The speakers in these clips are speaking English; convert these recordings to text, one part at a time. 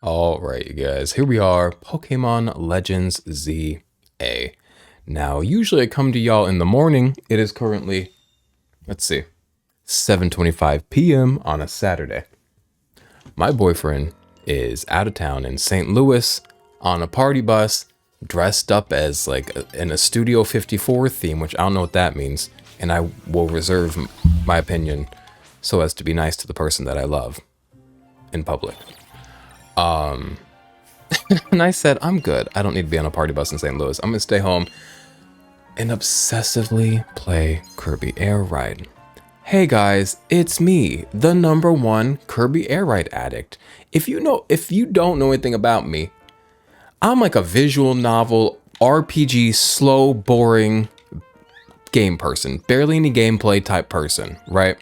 All right, you guys, here we are, Pokemon Legends ZA. Now, usually I come to y'all in the morning. It is currently, let's see, 7:25 p.m. on a Saturday. My boyfriend is out of town in St. Louis on a party bus, dressed up as like in a Studio 54 theme, which I don't know what that means, and I will reserve my opinion so as to be nice to the person that I love in public. And I said, I'm good. I don't need to be on a party bus in St. Louis. I'm gonna stay home and obsessively play Kirby Air Ride. Hey guys, it's me, the #1 Kirby Air Ride addict. If you don't know anything about me, I'm like a visual novel, RPG, slow, boring game person. Barely any gameplay type person, right?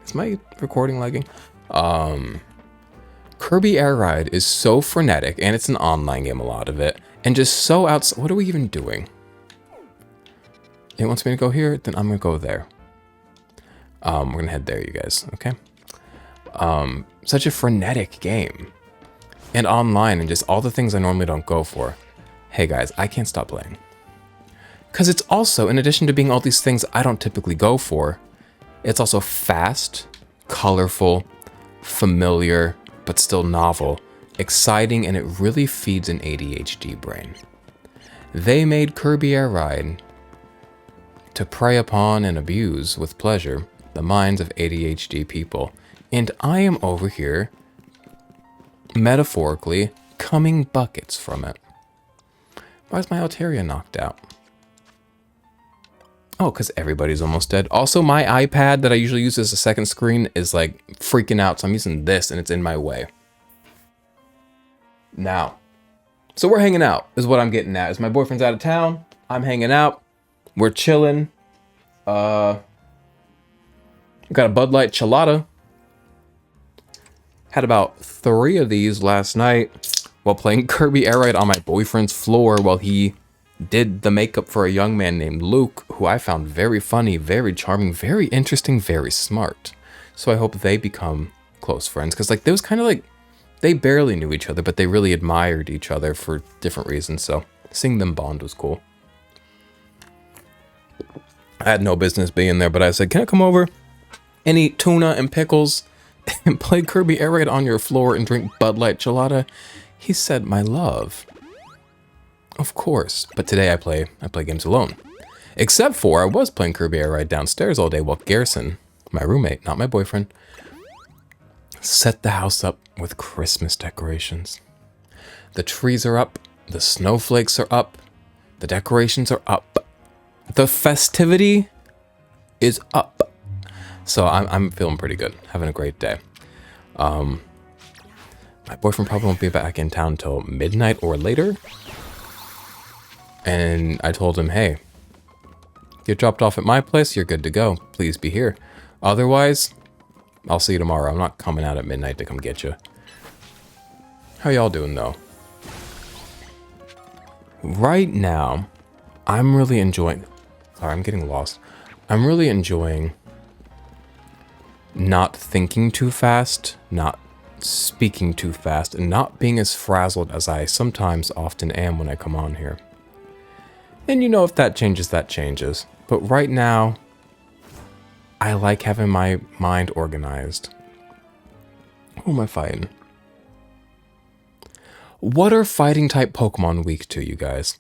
Is my recording lagging? Kirby Air Ride is so frenetic, and it's an online game, a lot of it, and just so outside. What are we even doing? It wants me to go here, then I'm gonna go there. We're gonna head there, you guys, okay? Such a frenetic game. And online, and just all the things I normally don't go for. Hey guys, I can't stop playing. Because it's also, in addition to being all these things I don't typically go for, it's also fast, colorful, familiar, but still novel, exciting, and it really feeds an ADHD brain. They made Kirby Air Ride to prey upon and abuse with pleasure the minds of ADHD people, and I am over here, metaphorically, coming buckets from it. Why is my Altaria knocked out? Oh, because everybody's almost dead. Also, my iPad that I usually use as a second screen is like freaking out, so I'm using this and it's in my way. Now, so we're hanging out is what I'm getting at. Is my boyfriend's out of town, I'm hanging out, we're chilling. We got a Bud Light Chelada. Had about 3 of these last night while playing Kirby Air Ride on my boyfriend's floor while he did the makeup for a young man named Luke, who I found very funny, very charming, very interesting, very smart. So I hope they become close friends, because like, they was kind of like, they barely knew each other, but they really admired each other for different reasons, so seeing them bond was cool. I had no business being there, but I said, can I come over and eat tuna and pickles and play Kirby Air Ride on your floor and drink Bud Light Chelada? He said, my love. Of course, but today I play games alone. Except for I was playing Kirby Air Ride downstairs all day while Garrison, my roommate, not my boyfriend, set the house up with Christmas decorations. The trees are up, the snowflakes are up, the decorations are up, the festivity is up. So I'm feeling pretty good, having a great day. My boyfriend probably won't be back in town until midnight or later. And I told him, hey, get dropped off at my place, you're good to go. Please be here. Otherwise, I'll see you tomorrow. I'm not coming out at midnight to come get you. How y'all doing, though? Right now, I'm really enjoying... Sorry, I'm getting lost. I'm really enjoying not thinking too fast, not speaking too fast, and not being as frazzled as I sometimes often am when I come on here. And you know, if that changes, that changes. But right now, I like having my mind organized. Who am I fighting? What are fighting type Pokemon weak to, you guys?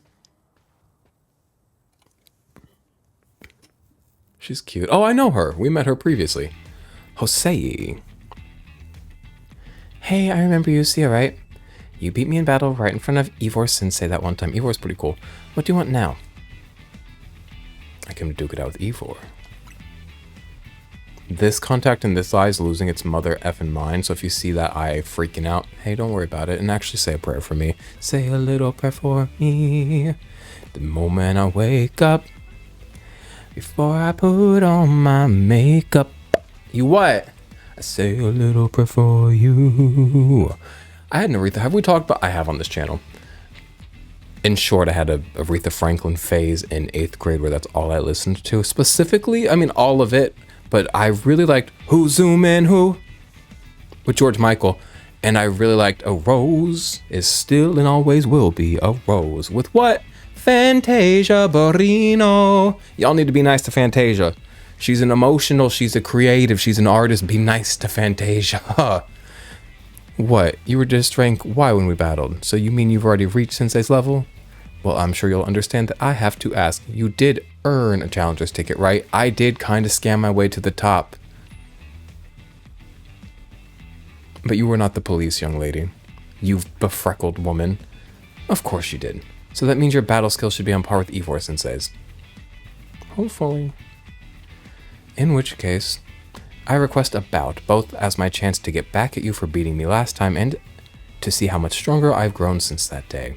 She's cute. Oh, I know her. We met her previously. Jose. Hey, I remember you, see, right? You beat me in battle right in front of Ivor Sensei that one time. Ivor's pretty cool. What do you want now? I can duke it out with Ivor. This contact in this eye is losing its mother effing mind, so if you see that eye freaking out, hey, don't worry about it, and actually say a prayer for me. Say a little prayer for me. The moment I wake up, before I put on my makeup. You what? I say a little prayer for you. I had an Aretha. Have we talked about? I have on this channel. In short, I had a Aretha Franklin phase in 8th grade where that's all I listened to. Specifically, I mean, all of it, but I really liked Who Zoom In Who with George Michael. And I really liked a rose is still and always will be a rose. With what? Fantasia Barrino. Y'all need to be nice to Fantasia. She's an emotional, she's a creative, she's an artist. Be nice to Fantasia. What? You were just rank Y when we battled. So you mean you've already reached Sensei's level? Well, I'm sure you'll understand that I have to ask. You did earn a challenger's ticket, right? I did kind of scam my way to the top. But you were not the police, young lady. You befreckled woman. Of course you did. So that means your battle skills should be on par with Ivor Sensei's. Hopefully. In which case, I request a bout, both as my chance to get back at you for beating me last time and to see how much stronger I've grown since that day.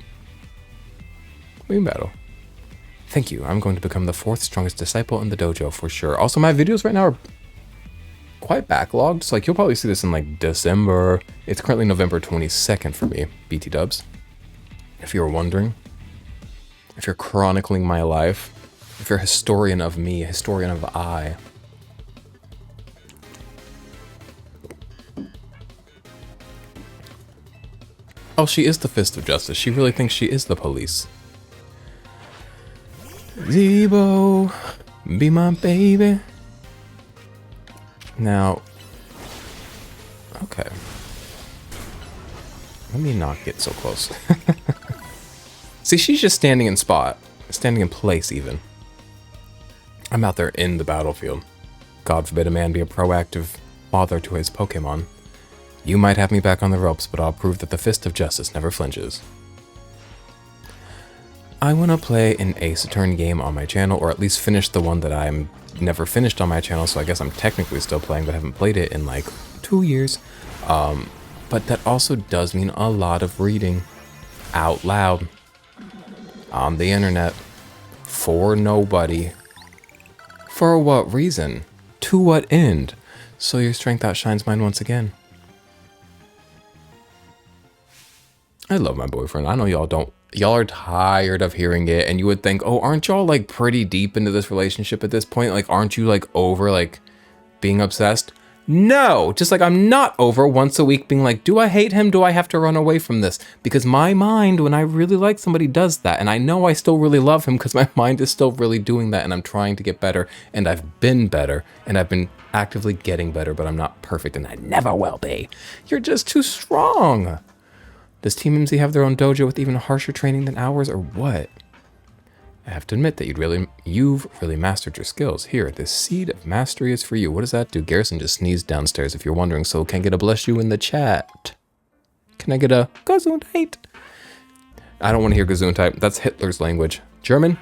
We can battle. Thank you. I'm going to become the 4th strongest disciple in the dojo for sure. Also, my videos right now are quite backlogged. So like you'll probably see this in like December. It's currently November 22nd for me, BT dubs. If you were wondering, if you're chronicling my life, if you're a historian of me, a historian of I. Oh, she is the fist of justice. She really thinks she is the police. Zebo, be my baby. Now, okay. Let me not get so close. See, she's just standing in spot. Standing in place, even. I'm out there in the battlefield. God forbid a man be a proactive father to his Pokémon. You might have me back on the ropes, but I'll prove that the fist of justice never flinches. I want to play an Ace Attorney game on my channel, or at least finish the one that I'm never finished on my channel, so I guess I'm technically still playing, but haven't played it in like 2 years. But that also does mean a lot of reading out loud on the internet for nobody. For what reason? To what end? So your strength outshines mine once again. I love my boyfriend. I know y'all don't. Y'all are tired of hearing it, and you would think, oh, aren't y'all like pretty deep into this relationship at this point? Like, aren't you like over like being obsessed? No, just like I'm not over once a week being like, do I hate him? Do I have to run away from this? Because my mind, when I really like somebody, does that. And I know I still really love him because my mind is still really doing that, and I'm trying to get better, and I've been better, and I've been actively getting better, but I'm not perfect, and I never will be. You're just too strong. Does Team MZ have their own dojo with even harsher training than ours, or what? I have to admit that you've really mastered your skills. Here, this seed of mastery is for you. What does that do? Garrison just sneezed downstairs, if you're wondering, so can I get a bless you in the chat? Can I get a Gesundheit? I don't want to hear Gesundheit. That's Hitler's language. German?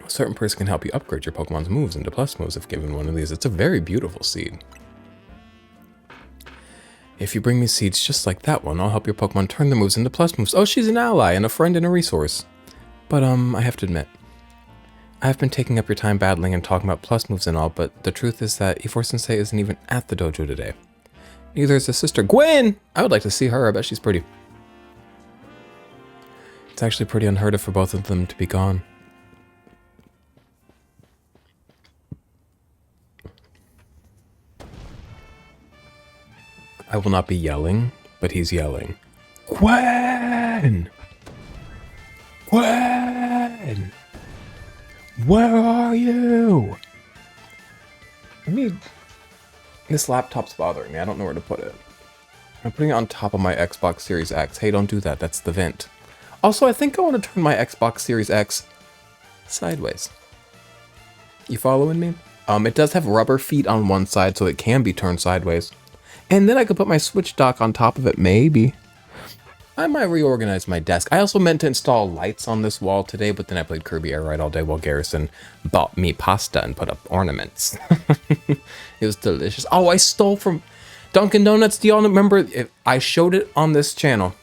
A certain person can help you upgrade your Pokemon's moves into plus moves if given one of these. It's a very beautiful seed. If you bring me seeds just like that one, I'll help your Pokemon turn the moves into plus moves. Oh, she's an ally and a friend and a resource. But, I have to admit, I've been taking up your time battling and talking about plus moves and all, but the truth is that Ivor Sensei isn't even at the dojo today. Neither is his sister, Gwen! I would like to see her. I bet she's pretty. It's actually pretty unheard of for both of them to be gone. I will not be yelling, but he's yelling. Gwen! Gwen! Where are you? This laptop's bothering me. I don't know where to put it. I'm putting it on top of my Xbox Series X. Hey, don't do that. That's the vent. Also, I think I want to turn my Xbox Series X sideways. You following me? It does have rubber feet on one side, so it can be turned sideways. And then I could put my Switch dock on top of it, maybe. I might reorganize my desk. I also meant to install lights on this wall today, but then I played Kirby Air Ride all day while Garrison bought me pasta and put up ornaments. It was delicious. Oh, I stole from Dunkin' Donuts. Do y'all remember? I showed it on this channel.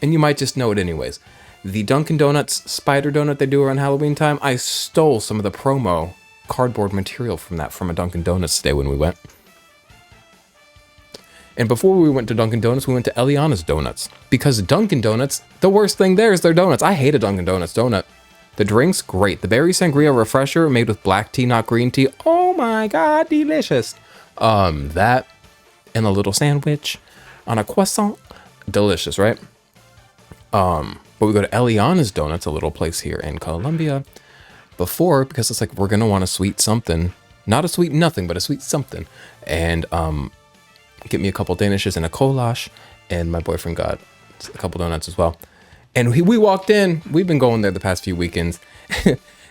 And you might just know it anyways. The Dunkin' Donuts spider donut they do around Halloween time, I stole some of the promo cardboard material from that from a Dunkin' Donuts today when we went. And before we went to Dunkin' Donuts, we went to Eliana's Donuts. Because Dunkin' Donuts, the worst thing there is their donuts. I hate a Dunkin' Donuts donut. The drink's great. The berry sangria refresher made with black tea, not green tea. Oh my god, delicious. That and a little sandwich on a croissant. Delicious, right? But we go to Eliana's Donuts, a little place here in Colombia. Before, because it's like, we're gonna want a sweet something. Not a sweet nothing, but a sweet something. And get me a couple Danishes and a collage. And my boyfriend got a couple donuts as well. And we walked in. We've been going there the past few weekends.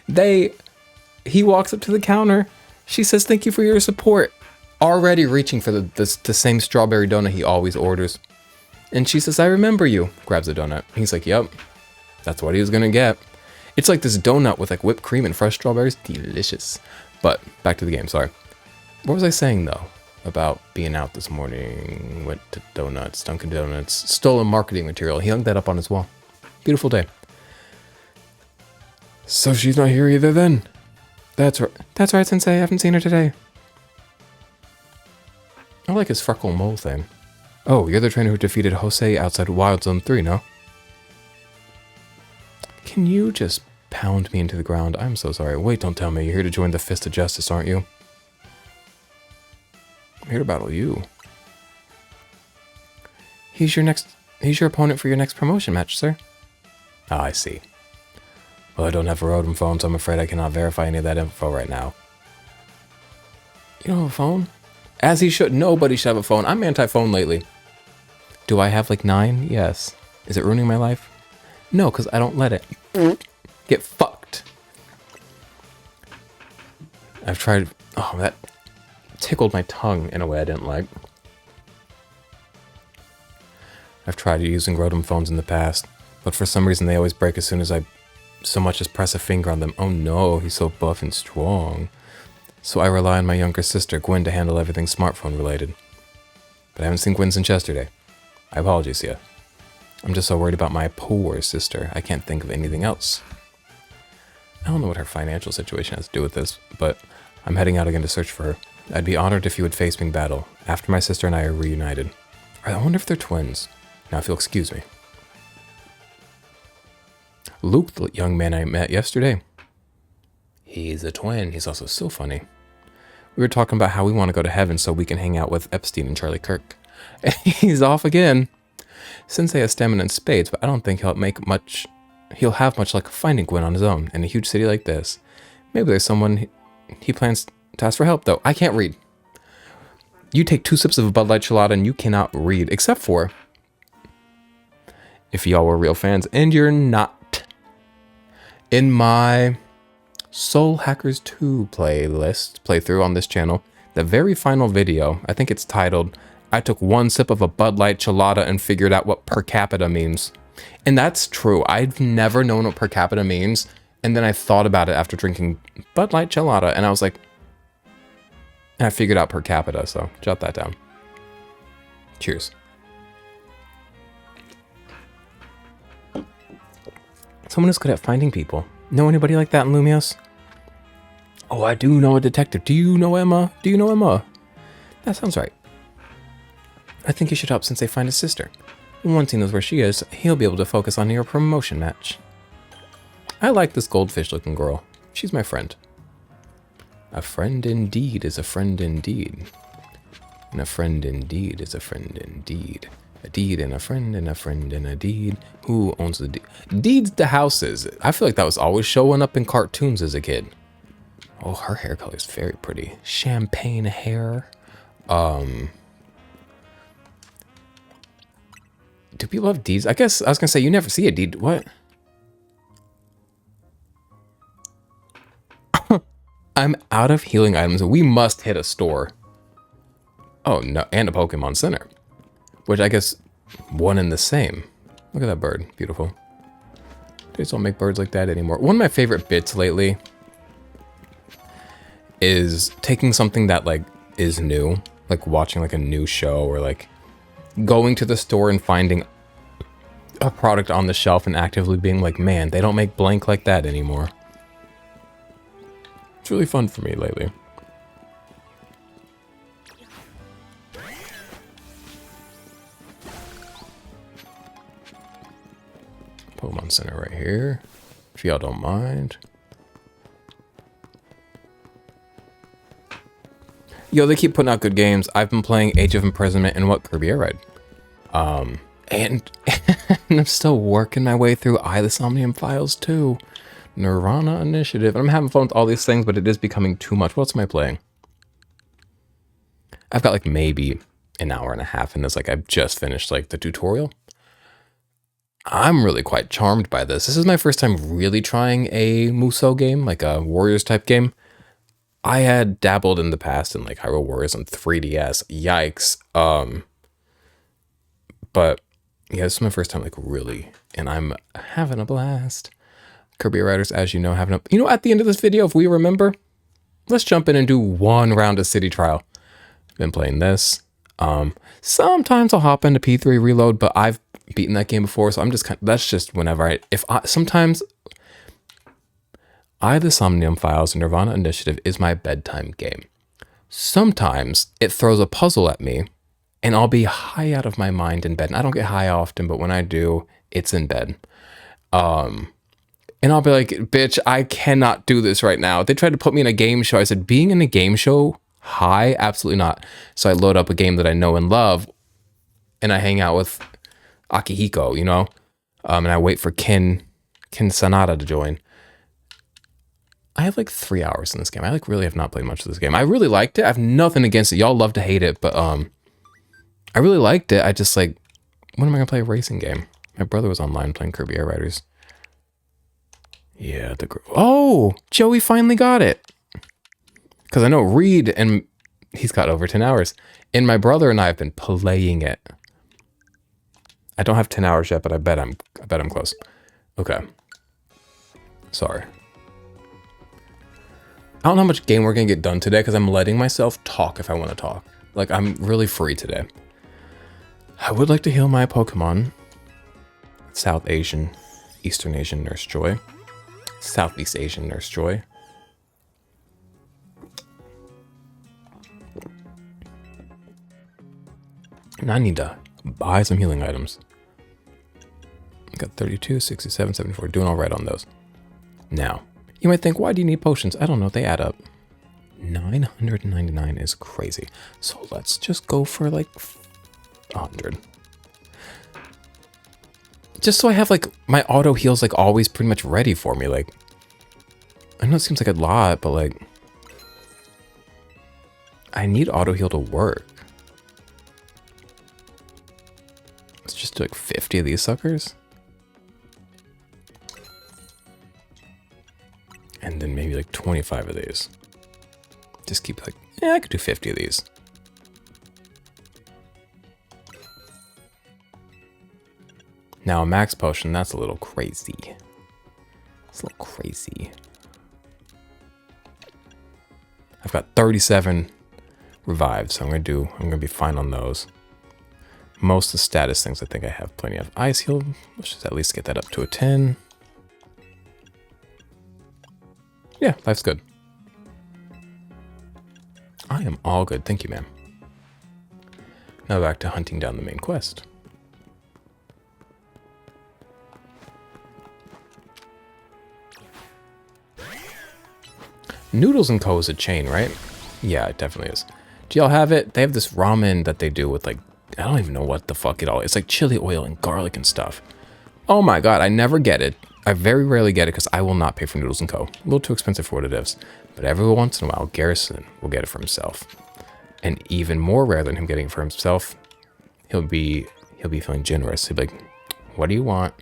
He walks up to the counter. She says, "Thank you for your support." Already reaching for the same strawberry donut he always orders. And she says, "I remember you." Grabs a donut. He's like, "Yep, that's what he was gonna get." It's like this donut with like whipped cream and fresh strawberries. Delicious. But back to the game, sorry. What was I saying though? About being out this morning. Went to Donuts, Dunkin' Donuts. Stolen marketing material. He hung that up on his wall. Beautiful day. So she's not here either then? That's right. That's right, Sensei. I haven't seen her today. I like his freckle mole thing. Oh, you're the trainer who defeated Jose outside Wild Zone 3, no? Can you just pound me into the ground? I'm so sorry. Wait, don't tell me. You're here to join the Fist of Justice, aren't you? I'm here to battle you. He's your opponent for your next promotion match, sir. Ah, I see. Well, I don't have a Rotom phone, so I'm afraid I cannot verify any of that info right now. You don't have a phone? As he should. Nobody should have a phone. I'm anti-phone lately. Do I have like 9? Yes. Is it ruining my life? No, because I don't let it get fucked. I've tried... Oh, that tickled my tongue in a way I didn't like. I've tried using Rotom phones in the past, but for some reason they always break as soon as I so much as press a finger on them. Oh no, he's so buff and strong. So I rely on my younger sister, Gwen, to handle everything smartphone related. But I haven't seen Gwen since yesterday. I apologize to you. I'm just so worried about my poor sister, I can't think of anything else. I don't know what her financial situation has to do with this, but I'm heading out again to search for her. I'd be honored if you would face me in battle, after my sister and I are reunited. I wonder if they're twins. Now if you'll excuse me. Luke, the young man I met yesterday. He's a twin. He's also so funny. We were talking about how we want to go to heaven so we can hang out with Epstein and Charlie Kirk. And he's off again. Sensei has stamina and spades, but I don't think he'll have much luck finding Gwen on his own in a huge city like this. Maybe there's someone he plans to ask for help, though. I can't read. You take 2 sips of a Bud Light Chelada and you cannot read, except for if y'all were real fans, and you're not. In my Soul Hackers 2 playthrough on this channel, the very final video, I think it's titled, I took 1 sip of a Bud Light Chelada and figured out what per capita means. And that's true. I've never known what per capita means. And then I thought about it after drinking Bud Light Chelada, and I was like, and I figured out per capita, so jot that down. Cheers. Someone who's good at finding people. Know anybody like that in Lumios? Oh, I do know a detective. Do you know Emma? Do you know Emma? That sounds right. I think you should help Sensei find his sister. Once he knows where she is, he'll be able to focus on your promotion match. I like this goldfish-looking girl. She's my friend. A friend indeed is a friend indeed. And a friend indeed is a friend indeed. A deed and a friend and a friend and a deed. Who owns the deed? Deeds to houses. I feel like that was always showing up in cartoons as a kid. Oh, her hair color is very pretty. Champagne hair. Do people have deeds? I guess I was gonna say you never see a deed. What? I'm out of healing items. We must hit a store. Oh no, and a Pokemon Center. Which I guess one and the same. Look at that bird. Beautiful. They just don't make birds like that anymore. One of my favorite bits lately is taking something that like is new, like watching like a new show, or like going to the store and finding a product on the shelf and actively being like, man, they don't make blank like that anymore. It's really fun for me lately. Pokemon Center right here. if y'all don't mind. Yo, they keep putting out good games. I've been playing Age of Imprisonment and what, Kirby Air Ride. And I'm still working my way through the Somnium Files too. Nirvana Initiative. I'm having fun with all these things, but it is becoming too much. What else am I playing? I've got like maybe an hour and a half in this. Like I've just finished like the tutorial. I'm really quite charmed by this. This is my first time really trying a Musou game, like a Warriors type game. I had dabbled in the past in like Hyrule Warriors on 3DS. Yikes. But yeah, this is my first time like really, and I'm having a blast. Kirby Riders, as you know, having a, you know, at the end of this video, if we remember, let's jump in and do one round of City Trial. Been playing this. Sometimes I'll hop into P3 Reload, but I've beaten that game before, so I'm just kind of, that's just whenever sometimes the Somnium Files and Nirvana Initiative is my bedtime game. Sometimes it throws a puzzle at me and I'll be high out of my mind in bed. And I don't get high often, but when I do, it's in bed. And I'll be like, bitch, I cannot do this right now. They tried to put me in a game show. I said, being in a game show high? Absolutely not. So I load up a game that I know and love and I hang out with Akihiko, you know? And I wait for Kin Sanada to join. I have like 3 hours in this game. I like really have not played much of this game. I really liked it. I have nothing against it. Y'all love to hate it, but I really liked it. I just like, when am I gonna play a racing game? My brother was online playing Kirby Air Riders. Yeah, oh, Joey finally got it. Because I know Reed, and he's got over 10 hours. And my brother and I have been playing it. I don't have 10 hours yet, but I bet I'm close. Okay. Sorry. I don't know how much game we're gonna get done today because I'm letting myself talk if I want to talk. Like, I'm really free today. I would like to heal my Pokemon. South Asian, Eastern Asian Nurse Joy. Southeast Asian Nurse Joy. And I need to buy some healing items. I got 32, 67, 74. Doing all right on those. Now, you might think, why do you need potions? I don't know. They add up. 999 is crazy. So let's just go for like 100. Just so I have like my auto heals like always pretty much ready for me. Like, I know it seems like a lot, but like, I need auto heal to work. Let's just do like 50 of these suckers. And then maybe like 25 of these. Just keep like, yeah, I could do 50 of these. Now a max potion, that's a little crazy. It's a little crazy. I've got 37 revives, so I'm gonna be fine on those. Most of the status things I think I have plenty of. Ice heal, let's just at least get that up to a 10. Yeah, life's good. I am all good, thank you, ma'am. Now back to hunting down the main quest. Noodles & Co. is a chain, right? Yeah, it definitely is. Do y'all have it? They have this ramen that they do with like, I don't even know what the fuck it all is. It's like chili oil and garlic and stuff. Oh my god, I never get it. I very rarely get it because I will not pay for Noodles & Co. A little too expensive for what it is. But every once in a while, Garrison will get it for himself. And even more rare than him getting it for himself, he'll be feeling generous. He'll be like, what do you want?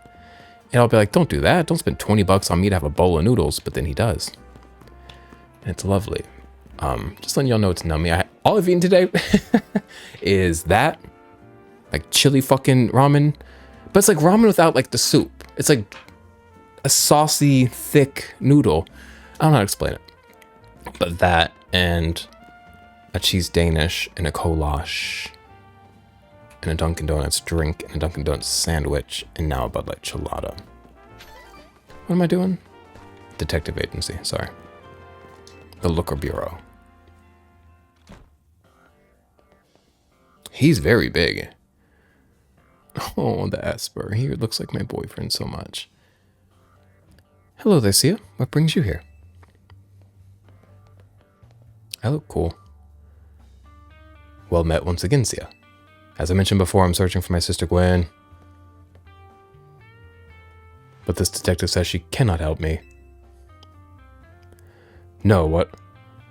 And I'll be like, don't do that. Don't spend 20 bucks on me to have a bowl of noodles. But then he does. And it's lovely. Just letting y'all know it's nummy. All I've eaten today is that, like chili fucking ramen. But it's like ramen without like the soup. It's like a saucy, thick noodle. I don't know how to explain it. But that and a cheese Danish and a goulash and a Dunkin' Donuts drink and a Dunkin' Donuts sandwich and now a Bud Light Chelada. What am I doing? Detective agency, sorry. The Looker Bureau. He's very big. Oh, the Esper. He looks like my boyfriend so much. Hello there, Sia. What brings you here? I look cool. Well met once again, Sia. As I mentioned before, I'm searching for my sister Gwen. But this detective says she cannot help me. No, what?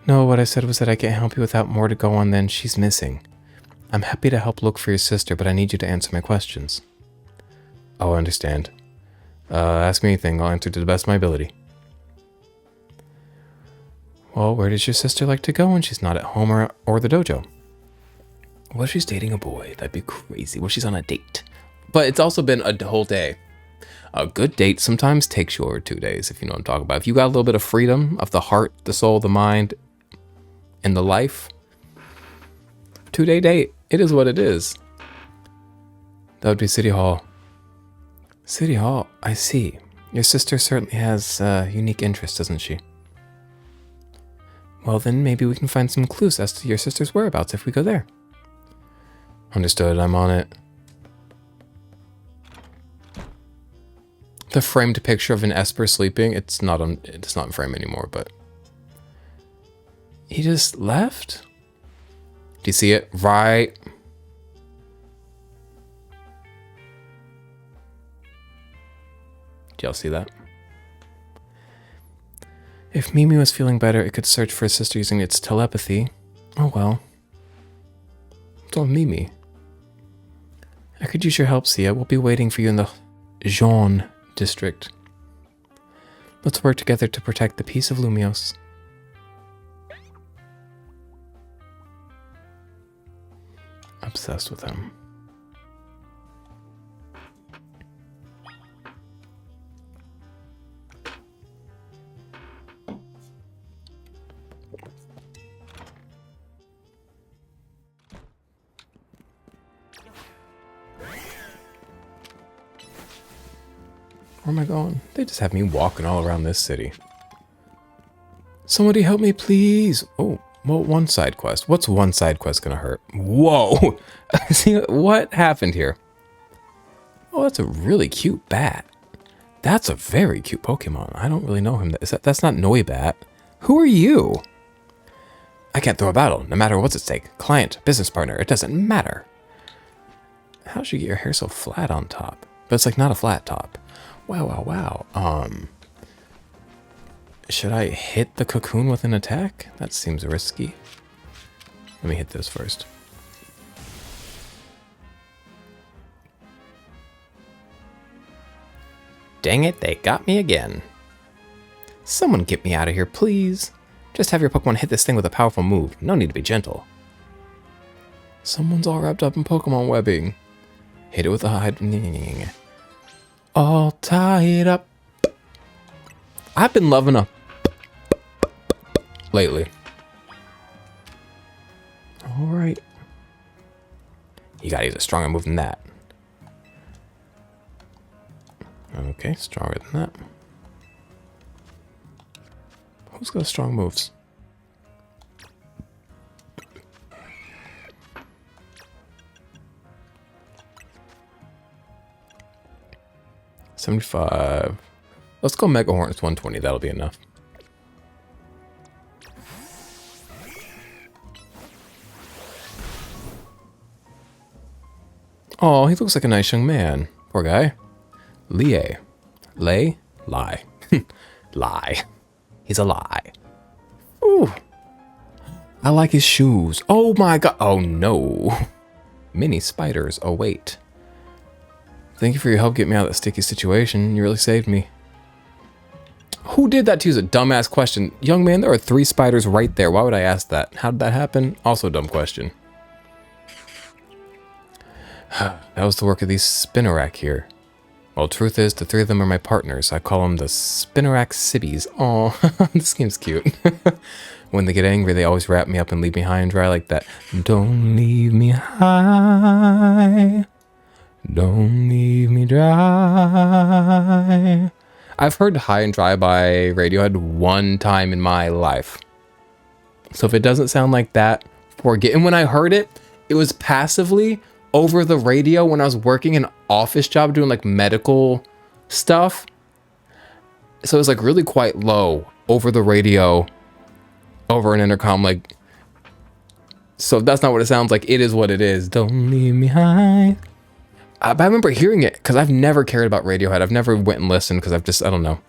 No, what I said was that I can't help you without more to go on than she's missing. I'm happy to help look for your sister, but I need you to answer my questions. Oh, I understand. Ask me anything, I'll answer to the best of my ability. Well, where does your sister like to go when she's not at home or the dojo? Well, she's dating a boy. That'd be crazy. Well, she's on a date. But it's also been a whole day. A good date sometimes takes you over 2 days, if you know what I'm talking about. If you got a little bit of freedom of the heart, the soul, the mind, and the life, 2-day date, it is what it is. That would be City Hall. City Hall, I see. Your sister certainly has unique interests, doesn't she? Well, then maybe we can find some clues as to your sister's whereabouts if we go there. Understood, I'm on it. The framed picture of an Esper sleeping, it's not in frame anymore, but he just left? Do you see it? Right. Do y'all see that? If Mimi was feeling better, it could search for his sister using its telepathy. Oh well. It's on Mimi. I could use your help, Sia. We'll be waiting for you in the Jean district. Let's work together to protect the peace of Lumios. Obsessed with him. Where am I going? They just have me walking all around this city. Somebody help me, please. Oh, well, one side quest. What's one side quest gonna hurt? Whoa! See, what happened here? Oh, that's a really cute bat. That's a very cute Pokemon. I don't really know him. That's not Noibat. Who are you? I can't throw a battle, no matter what's at stake. Client, business partner, it doesn't matter. How'd you get your hair so flat on top? But it's like not a flat top. Wow. Should I hit the cocoon with an attack? That seems risky. Let me hit this first. Dang it, they got me again. Someone get me out of here, please. Just have your Pokemon hit this thing with a powerful move. No need to be gentle. Someone's all wrapped up in Pokemon webbing. Hit it with a hide. All tied up. I've been loving a lately. All right. You gotta use a stronger move than that. Okay, stronger than that. Who's got strong moves? $75. Let's go Mega Hornets 120. That'll be enough. Oh, he looks like a nice young man. Poor guy. Lie. Lie? Lie. Lie. He's a lie. Ooh. I like his shoes. Oh my god. Oh no. Mini spiders await. Thank you for your help getting me out of that sticky situation. You really saved me. Who did that to you is a dumbass question. Young man, there are 3 spiders right there. Why would I ask that? How did that happen? Also a dumb question. That was the work of these Spinarak here. Well, truth is, the 3 of them are my partners. I call them the Spinarak Sibbies. Aw, this game's cute. When they get angry, they always wrap me up and leave me high and dry like that. Don't leave me high. Don't leave me dry. I've heard High and Dry by Radiohead 1 time in my life. So if it doesn't sound like that, forget. And when I heard it, it was passively over the radio when I was working an office job doing like medical stuff. So it was like really quite low over the radio, over an intercom. Like, so if that's not what it sounds like, it is what it is. Don't leave me high. But I remember hearing it because I've never cared about Radiohead. I've never went and listened because I don't know.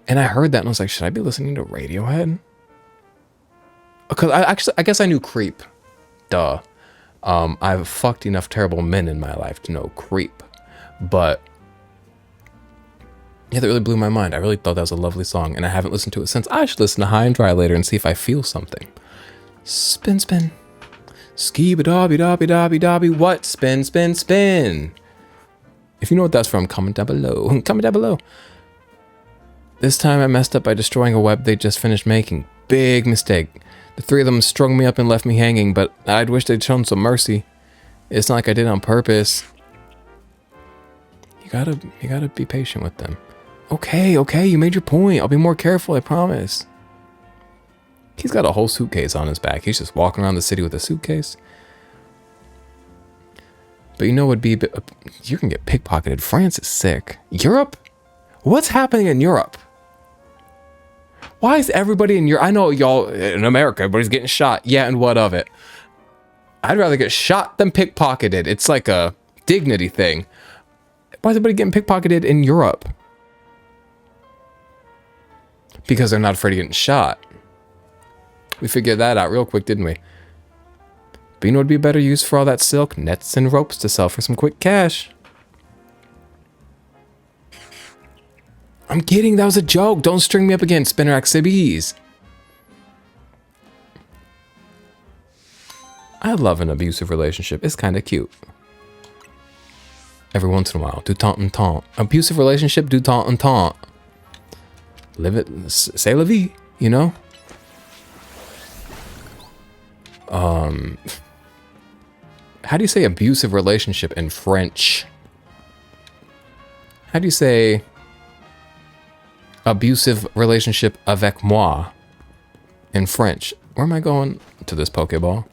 And I heard that and I was like, should I be listening to Radiohead? Because I guess I knew Creep. Duh. I've fucked enough terrible men in my life to know Creep. But yeah, that really blew my mind. I really thought that was a lovely song, and I haven't listened to it since. I should listen to High and Dry later and see if I feel something. Spin, spin. Ski-ba-dobby-dobby-dobby-dobby. What? Spin, spin, spin. If you know what that's from, comment down below. Comment down below. This time I messed up by destroying a web they just finished making. Big mistake. The three of them strung me up and left me hanging, but I'd wish they'd shown some mercy. It's not like I did it on purpose. You gotta be patient with them. Okay, you made your point. I'll be more careful, I promise. He's got a whole suitcase on his back. He's just walking around the city with a suitcase. But you know what would be... You can get pickpocketed. France is sick. Europe? What's happening in Europe? Why is everybody in Europe... I know y'all in America, everybody's getting shot. Yeah, and what of it? I'd rather get shot than pickpocketed. It's like a dignity thing. Why is everybody getting pickpocketed in Europe? Because they're not afraid of getting shot. We figured that out real quick, didn't we? But you know what would be a better use for all that silk? Nets and ropes to sell for some quick cash. I'm kidding, that was a joke. Don't string me up again, Spinner Exhibis. I love an abusive relationship. It's kind of cute. Every once in a while, du temps en temps. Abusive relationship, du temps en temps. Live it, c'est la vie, you know? How do you say abusive relationship in French? How do you say abusive relationship avec moi in French? Where am I going to this Pokeball?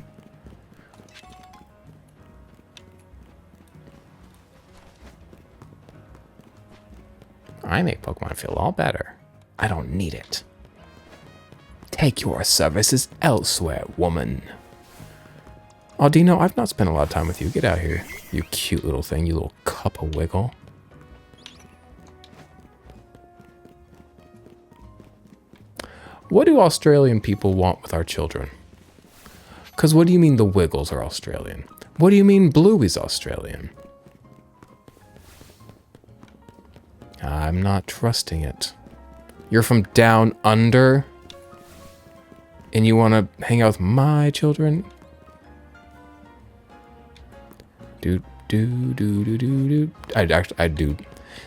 I make Pokemon feel all better. I don't need it. Take your services elsewhere, woman. Oh, Dino, I've not spent a lot of time with you. Get out here, you cute little thing, you little cup of wiggle. What do Australian people want with our children? Because what do you mean the Wiggles are Australian? What do you mean Bluey's Australian? I'm not trusting it. You're from down under? And you want to hang out with my children? I do.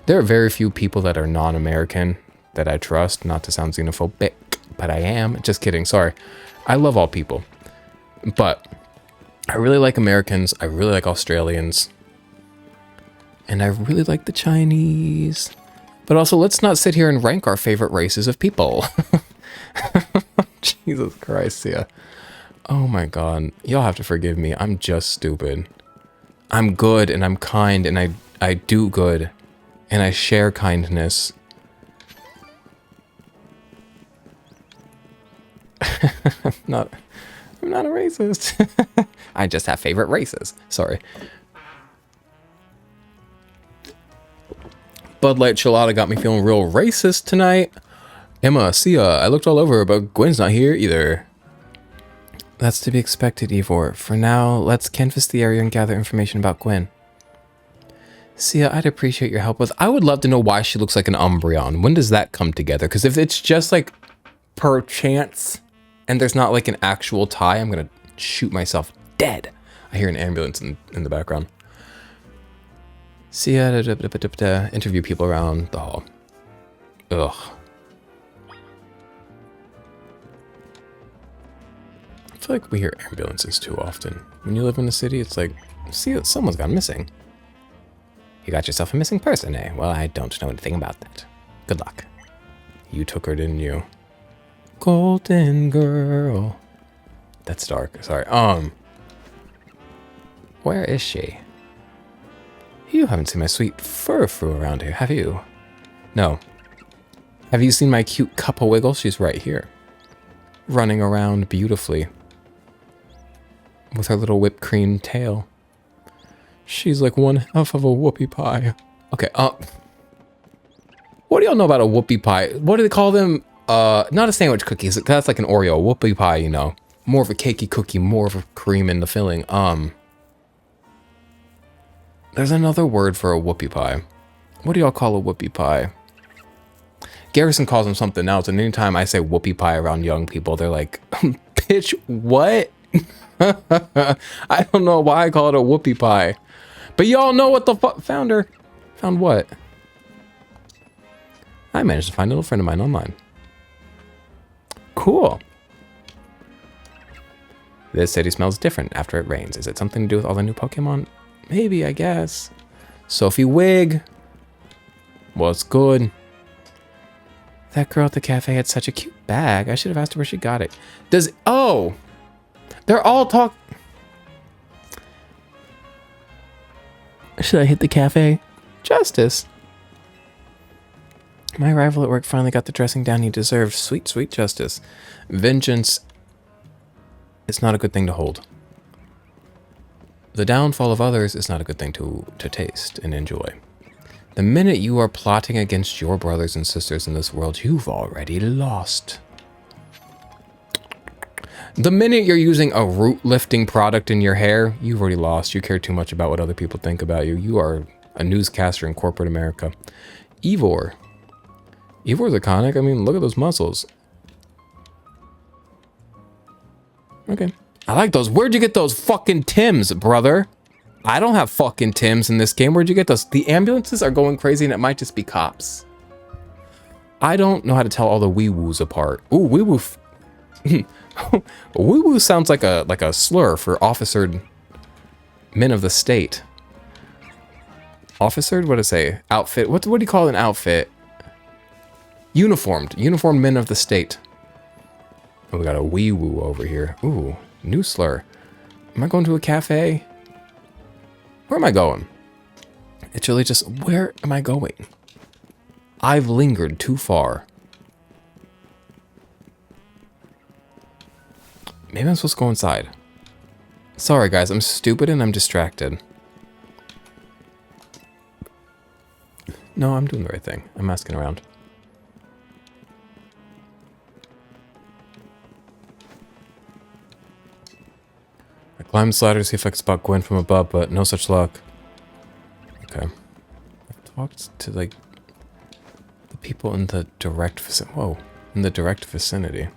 There are very few people that are non-American that I trust, not to sound xenophobic, but I am. Just kidding, sorry. I love all people. But I really like Americans, I really like Australians, and I really like the Chinese. But also, let's not sit here and rank our favorite races of people. Jesus Christ, yeah. Oh my God. Y'all have to forgive me. I'm just stupid. I'm good and I'm kind and I do good and I share kindness. I'm not a racist. I just have favorite races. Sorry. Bud Light Chilada got me feeling real racist tonight. Emma, see ya. I looked all over, but Gwen's not here either. That's to be expected, Ivor. For now, let's canvass the area and gather information about Gwen. Sia, I'd appreciate your help with... I would love to know why she looks like an Umbreon. When does that come together? Because if it's just like per chance and there's not like an actual tie, I'm going to shoot myself dead. I hear an ambulance in the background. Sia, interview people around the hall. Ugh. I feel like we hear ambulances too often. When you live in the city, it's like, see, someone's gone missing. You got yourself a missing person, eh? Well, I don't know anything about that. Good luck. You took her, didn't you? Golden girl. That's dark. Sorry. Where is she? You haven't seen my sweet fur-fru around here, have you? No. Have you seen my cute Cuppa Wiggle? She's right here. Running around beautifully. With her little whipped cream tail. She's like one half of a whoopie pie. Okay, what do y'all know about a whoopie pie? What do they call them? Not a sandwich cookie. That's like an Oreo. A whoopie pie, you know. More of a cakey cookie, more of a cream in the filling. There's another word for a whoopie pie. What do y'all call a whoopie pie? Garrison calls them something else, and anytime I say whoopie pie around young people, they're like, bitch, what? I don't know why I call it a whoopie pie. But y'all know what the found what? I managed to find a little friend of mine online. Cool. This city smells different after it rains. Is it something to do with all the new Pokemon? Maybe, I guess. Sophie Wig. What's good? That girl at the cafe had such a cute bag. I should have asked her where she got it. Oh! They're all Should I hit the cafe? Justice. My rival at work finally got the dressing down he deserved. Sweet, sweet justice. Vengeance is not a good thing to hold. The downfall of others is not a good thing to taste and enjoy. The minute you are plotting against your brothers and sisters in this world, you've already lost. The minute you're using a root lifting product in your hair, you've already lost. You care too much about what other people think about you. You are a newscaster in corporate America. Ivor. Ivor's iconic. I mean, look at those muscles. Okay. I like those. Where'd you get those fucking Tims, brother? I don't have fucking Tims in this game. Where'd you get those? The ambulances are going crazy and it might just be cops. I don't know how to tell all the wee-woos apart. Ooh, wee-woo. Wee-woo sounds like a slur for officered men of the state. Officered? What did I say? Outfit? What do you call an outfit? Uniformed. Uniformed men of the state. Oh, we got a wee-woo over here. Ooh, new slur. Am I going to a cafe? Where am I going? It's really just, where am I going? I've lingered too far. Maybe I'm supposed to go inside. Sorry guys, I'm stupid and I'm distracted. No, I'm doing the right thing. I'm asking around. I climbed the slider to see if I could spot Gwen from above, but no such luck. Okay. I've talked to, like, the people in the direct vicinity. Whoa. In the direct vicinity.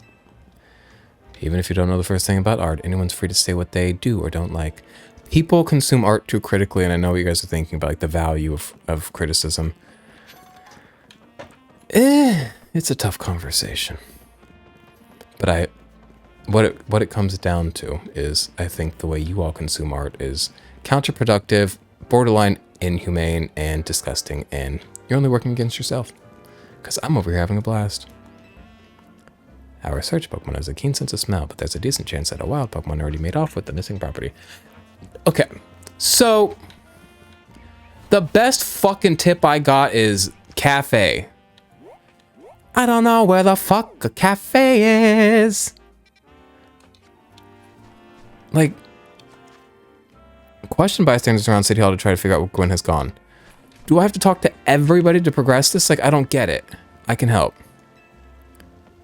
Even if you don't know the first thing about art, anyone's free to say what they do or don't like. People consume art too critically, and I know what you guys are thinking about, like, the value of criticism. It's a tough conversation. But what it comes down to is, I think the way you all consume art is counterproductive, borderline inhumane, and disgusting, and you're only working against yourself. Because I'm over here having a blast. Our search Pokemon has a keen sense of smell, but there's a decent chance that a wild Pokemon already made off with the missing property. Okay, so the best fucking tip I got is cafe. I don't know where the fuck a cafe is. Like, question bystanders around City Hall to try to figure out where Gwen has gone. Do I have to talk to everybody to progress this? Like, I don't get it. I can help.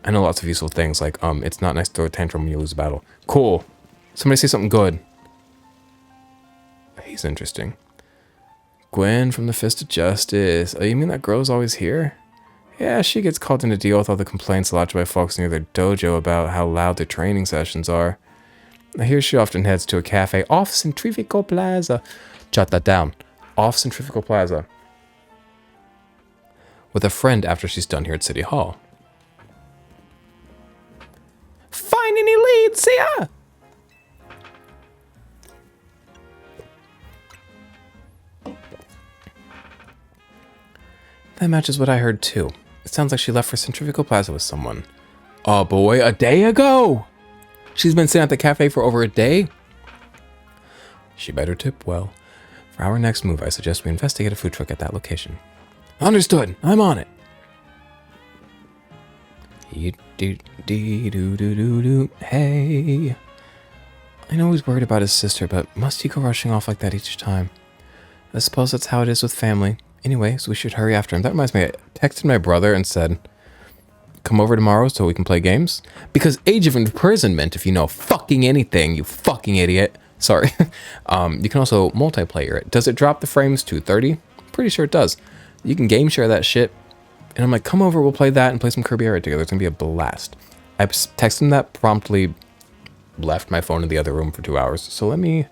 I know lots of useful things, like, it's not nice to throw a tantrum when you lose a battle. Cool. Somebody say something good. He's interesting. Gwen from the Fist of Justice. Oh, you mean that girl's always here? Yeah, she gets called in to deal with all the complaints lodged by folks near their dojo about how loud their training sessions are. I hear she often heads to a cafe off Centrifugal Plaza. Jot that down. Off Centrifugal Plaza. With a friend after she's done here at City Hall. Find any leads, see ya! That matches what I heard too. It sounds like she left for Centrifugal Plaza with someone. Oh boy, a day ago! She's been sitting at the cafe for over a day? She better tip well. For our next move, I suggest we investigate a food truck at that location. Understood. I'm on it. Hey. I know he's worried about his sister, but must he go rushing off like that each time? I suppose that's how it is with family. Anyway, so we should hurry after him. That reminds me, I texted my brother and said, come over tomorrow so we can play games. Because age of imprisonment, if you know fucking anything, you fucking idiot. Sorry. You can also multiplayer it. Does it drop the frames to 30? Pretty sure it does. You can game share that shit. And I'm like, come over, we'll play that and play some Kirby together. It's going to be a blast. I texted him that, promptly left my phone in the other room for 2 hours. So let me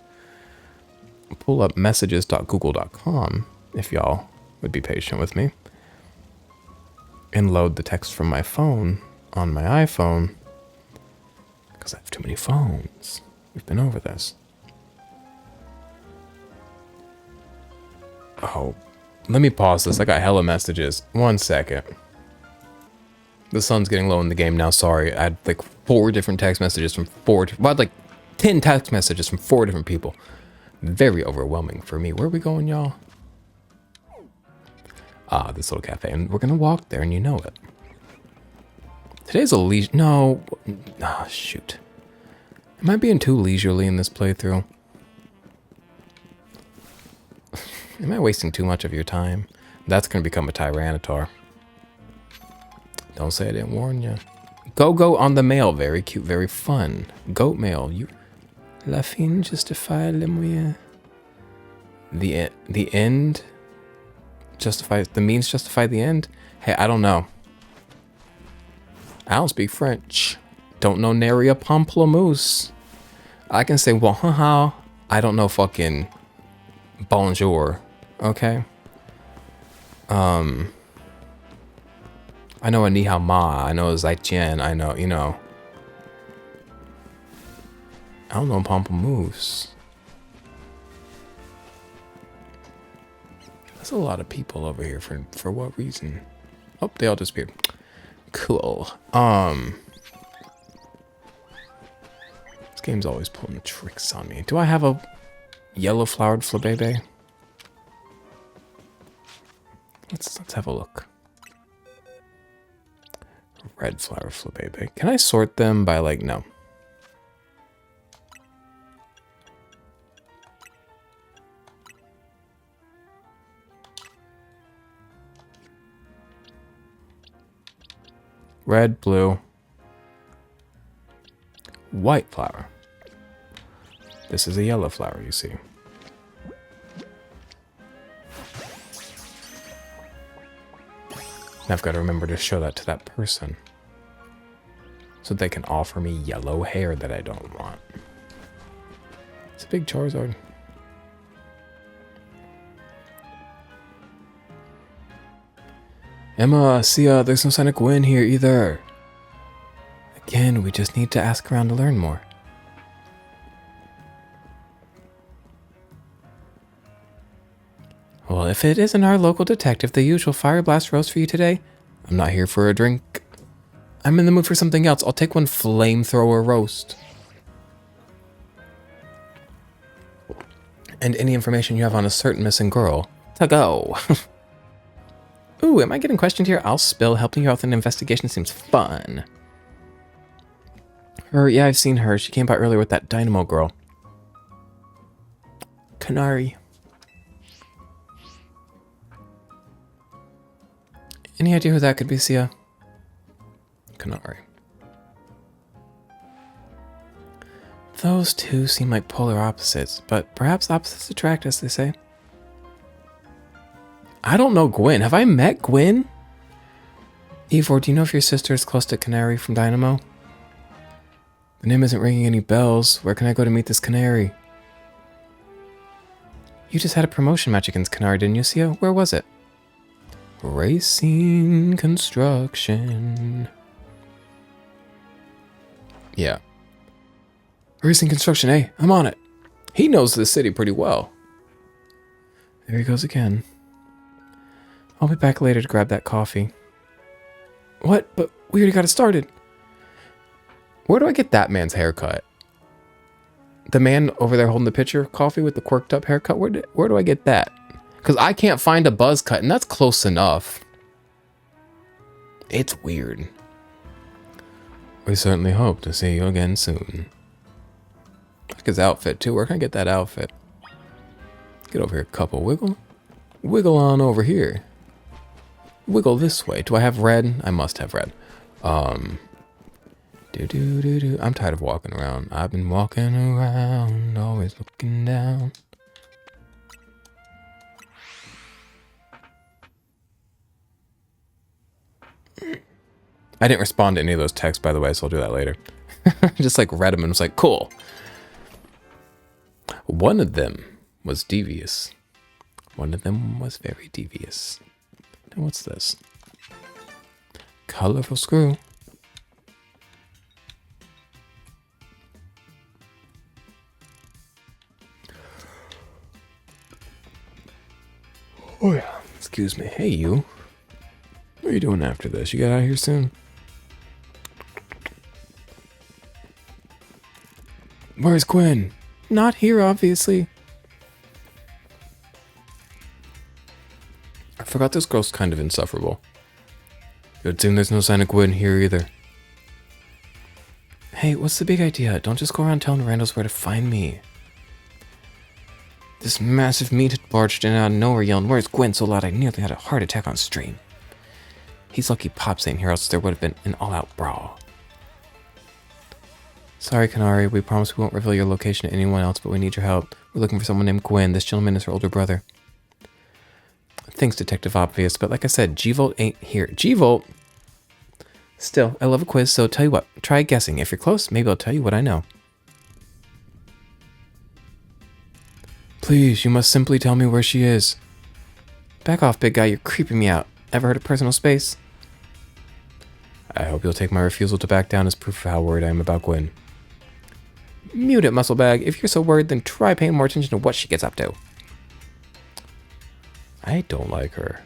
pull up messages.google.com if y'all would be patient with me. And load the text from my phone on my iPhone. Because I have too many phones. We've been over this. Oh, let me pause this. I got hella messages. 1 second. The sun's getting low in the game now. Sorry. I had like 4 different text messages from 4... Well, I had like 10 text messages from 4 different people. Very overwhelming for me. Where are we going, y'all? Ah, this little cafe. And we're going to walk there, and you know it. Today's a leisure... No. Ah, shoot. Am I being too leisurely in this playthrough? Am I wasting too much of your time? That's going to become a Tyranitar. Don't say I didn't warn you. Go on the mail. Very cute, very fun. Goat mail. You... La fin justifie le moyen. The end justifies... The means justify the end? Hey, I don't know. I don't speak French. Don't know nary a pamplemousse. I can say, well, haha. I don't know fucking bonjour. Okay? I know a ni hao ma. I know a zai jian. I know, you know. I don't know pamplemousse. There's a lot of people over here for what reason? Oh, they all disappeared. Cool. This game's always pulling tricks on me. Do I have a yellow flowered flabebe? Let's have a look. Red flower flabebe. Can I sort them by like no? Red, blue, white flower. This is a yellow flower, you see. And I've got to remember to show that to that person. So they can offer me yellow hair that I don't want. It's a big Charizard. Emma, Sia, there's no sign of Gwen here either. Again, we just need to ask around to learn more. Well, if it isn't our local detective, the usual fire blast roast for you today, I'm not here for a drink. I'm in the mood for something else. I'll take one flamethrower roast. And any information you have on a certain missing girl, to go. Ooh, am I getting questioned here? I'll spill. Helping you out with an investigation seems fun. Yeah, I've seen her. She came by earlier with that Dynamo girl. Canary. Any idea who that could be, Sia? Canary. Those two seem like polar opposites, but perhaps opposites attract, as they say. I don't know Gwen. Have I met Gwen? Ivor, do you know if your sister is close to Canary from Dynamo? The name isn't ringing any bells. Where can I go to meet this Canary? You just had a promotion match against Canary, didn't you, Sia? Where was it? Racing Construction. Yeah. Racing Construction, hey, I'm on it. He knows this city pretty well. There he goes again. I'll be back later to grab that coffee. What? But we already got it started. Where do I get that man's haircut? The man over there holding the pitcher of coffee with the quirked up haircut? Where do I get that? Because I can't find a buzz cut, and that's close enough. It's weird. We certainly hope to see you again soon. I like his outfit too. Where can I get that outfit? Get over here, couple. Wiggle. Wiggle on over here. Wiggle this way. Do I have red? I must have red. I'm tired of walking around. I've been walking around, always looking down. I didn't respond to any of those texts, by the way, so I'll do that later. Just like read them and was like, cool. One of them was devious. One of them was very devious. Now what's this? Colorful screw. Oh yeah. Excuse me. Hey you. What are you doing after this? You get out of here soon? Where's Gwen? Not here, obviously. I forgot this girl's kind of insufferable. Good thing there's no sign of Gwen here either. Hey, what's the big idea? Don't just go around telling randos where to find me. This massive meat had barged in out of nowhere yelling, "Where's Gwen?" so loud I nearly had a heart attack on stream. He's lucky Pops ain't here, else there would have been an all-out brawl. Sorry, Kanari, we promise we won't reveal your location to anyone else, but we need your help. We're looking for someone named Gwen. This gentleman is her older brother. Thanks, Detective Obvious, but like I said, G-Volt ain't here. G-Volt? Still, I love a quiz, so tell you what, try guessing. If you're close, maybe I'll tell you what I know. Please, you must simply tell me where she is. Back off, big guy, you're creeping me out. Ever heard of personal space? I hope you'll take my refusal to back down as proof of how worried I am about Gwen. Mute it, muscle bag. If you're so worried, then try paying more attention to what she gets up to. I don't like her.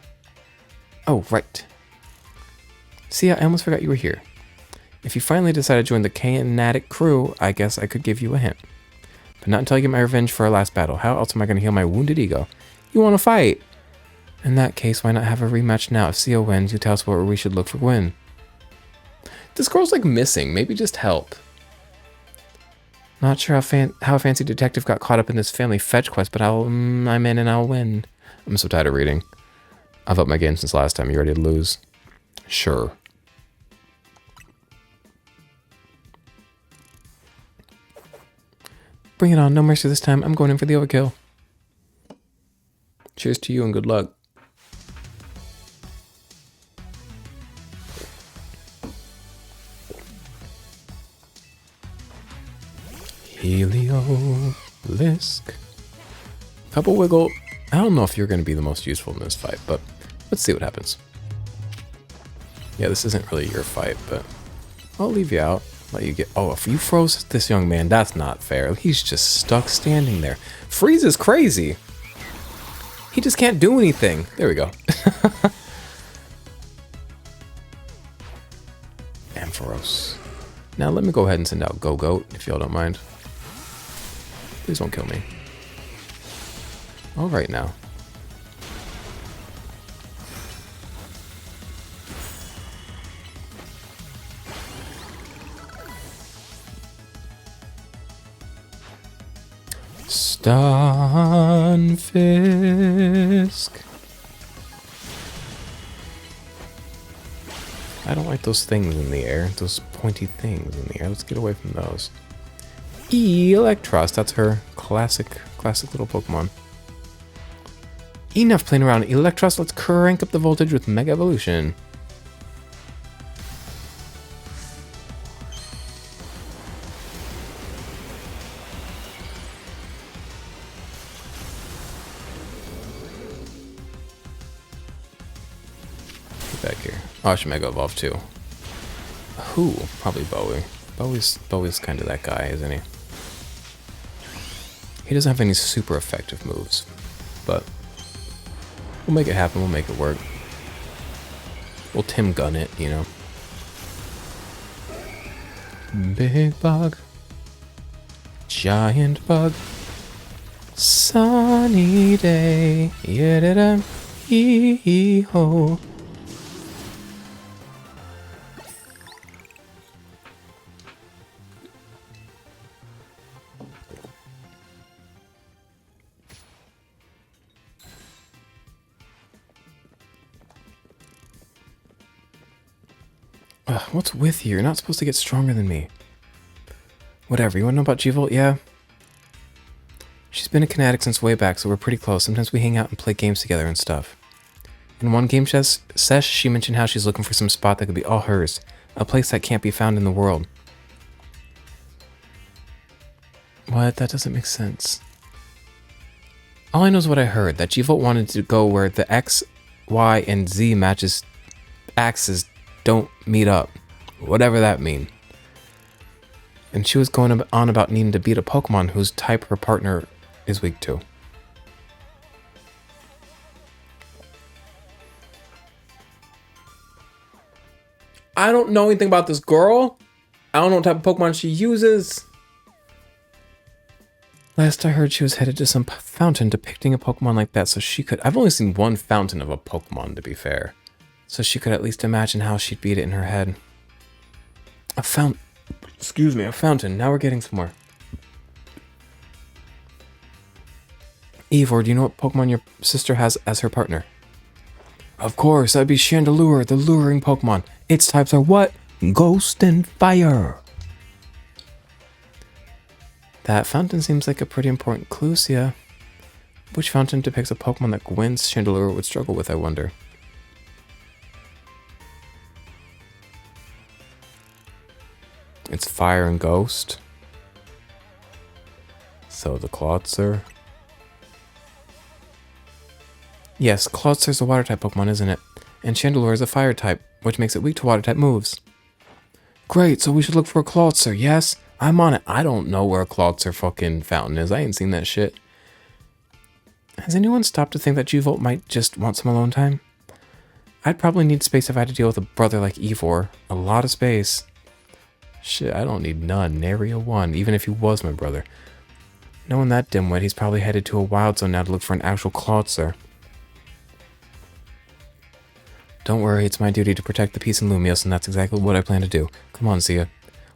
Oh, right. See, I almost forgot you were here. If you finally decide to join the Canatic crew, I guess I could give you a hint. But not until I get my revenge for our last battle. How else am I going to heal my wounded ego? You want to fight? In that case, why not have a rematch now? If CO wins, you tell us where we should look for Gwen. This girl's like missing. Maybe just help. Not sure how a fancy detective got caught up in this family fetch quest, but I'm in and I'll win. I'm so tired of reading. I've upped my game since last time. You ready to lose? Sure. Bring it on. No mercy this time. I'm going in for the overkill. Cheers to you and good luck. Heliolisk. Couple wiggle. I don't know if you're going to be the most useful in this fight, but let's see what happens. Yeah, this isn't really your fight, but I'll leave you out. Let you get... Oh, if you froze this young man, that's not fair. He's just stuck standing there. Freeze is crazy. He just can't do anything. There we go. Ampharos. Now let me go ahead and send out Go-Goat, if y'all don't mind. Please don't kill me. All right now. Stunfisk. I don't like those things in the air. Those pointy things in the air. Let's get away from those. Electros. That's her classic little Pokemon. Enough playing around. Electros, let's crank up the voltage with Mega Evolution. Get back here. Oh, I should Mega Evolve too. Who? Probably Bowie. Bowie's kind of that guy, isn't he? He doesn't have any super effective moves, but we'll make it happen. We'll make it work. We'll Tim Gun it, you know. Big bug. Giant bug. Sunny day. Yeah-da-da. Hee-hee-ho. What's with you? You're not supposed to get stronger than me. Whatever, you wanna know about G-Volt? Yeah. She's been a Kinetic since way back, so we're pretty close. Sometimes we hang out and play games together and stuff. In one game sesh, she mentioned how she's looking for some spot that could be all hers. A place that can't be found in the world. What? That doesn't make sense. All I know is what I heard, that G-Volt wanted to go where the X, Y, and Z matches axes don't meet up. Whatever that mean. And she was going on about needing to beat a Pokemon whose type her partner is weak to. I don't know anything about this girl. I don't know what type of Pokemon she uses. Last I heard, she was headed to some fountain depicting a Pokemon like that so she could... I've only seen one fountain of a Pokemon, to be fair. So she could at least imagine how she'd beat it in her head. A fountain. Excuse me, a fountain. Now we're getting somewhere. Ivor, do you know what Pokemon your sister has as her partner? Of course, that'd be Chandelure, the luring Pokemon. Its types are what? Ghost and Fire. That fountain seems like a pretty important clue, Sia. Which fountain depicts a Pokemon that Gwen's Chandelure would struggle with, I wonder? It's Fire and Ghost. So the Clawitzer. Yes, Clawitzer is a water type Pokemon, isn't it? And Chandelure is a fire type, which makes it weak to water type moves. Great, so we should look for a Clawitzer, yes? I'm on it. I don't know where a Clawitzer fucking fountain is. I ain't seen that shit. Has anyone stopped to think that G-Volt might just want some alone time? I'd probably need space if I had to deal with a brother like Ivor. A lot of space. Shit, I don't need none. Nary a one, even if he was my brother. Knowing that dimwit, he's probably headed to a wild zone now to look for an actual Clawitzer. Don't worry, it's my duty to protect the peace in Lumios, and that's exactly what I plan to do. Come on, Zia.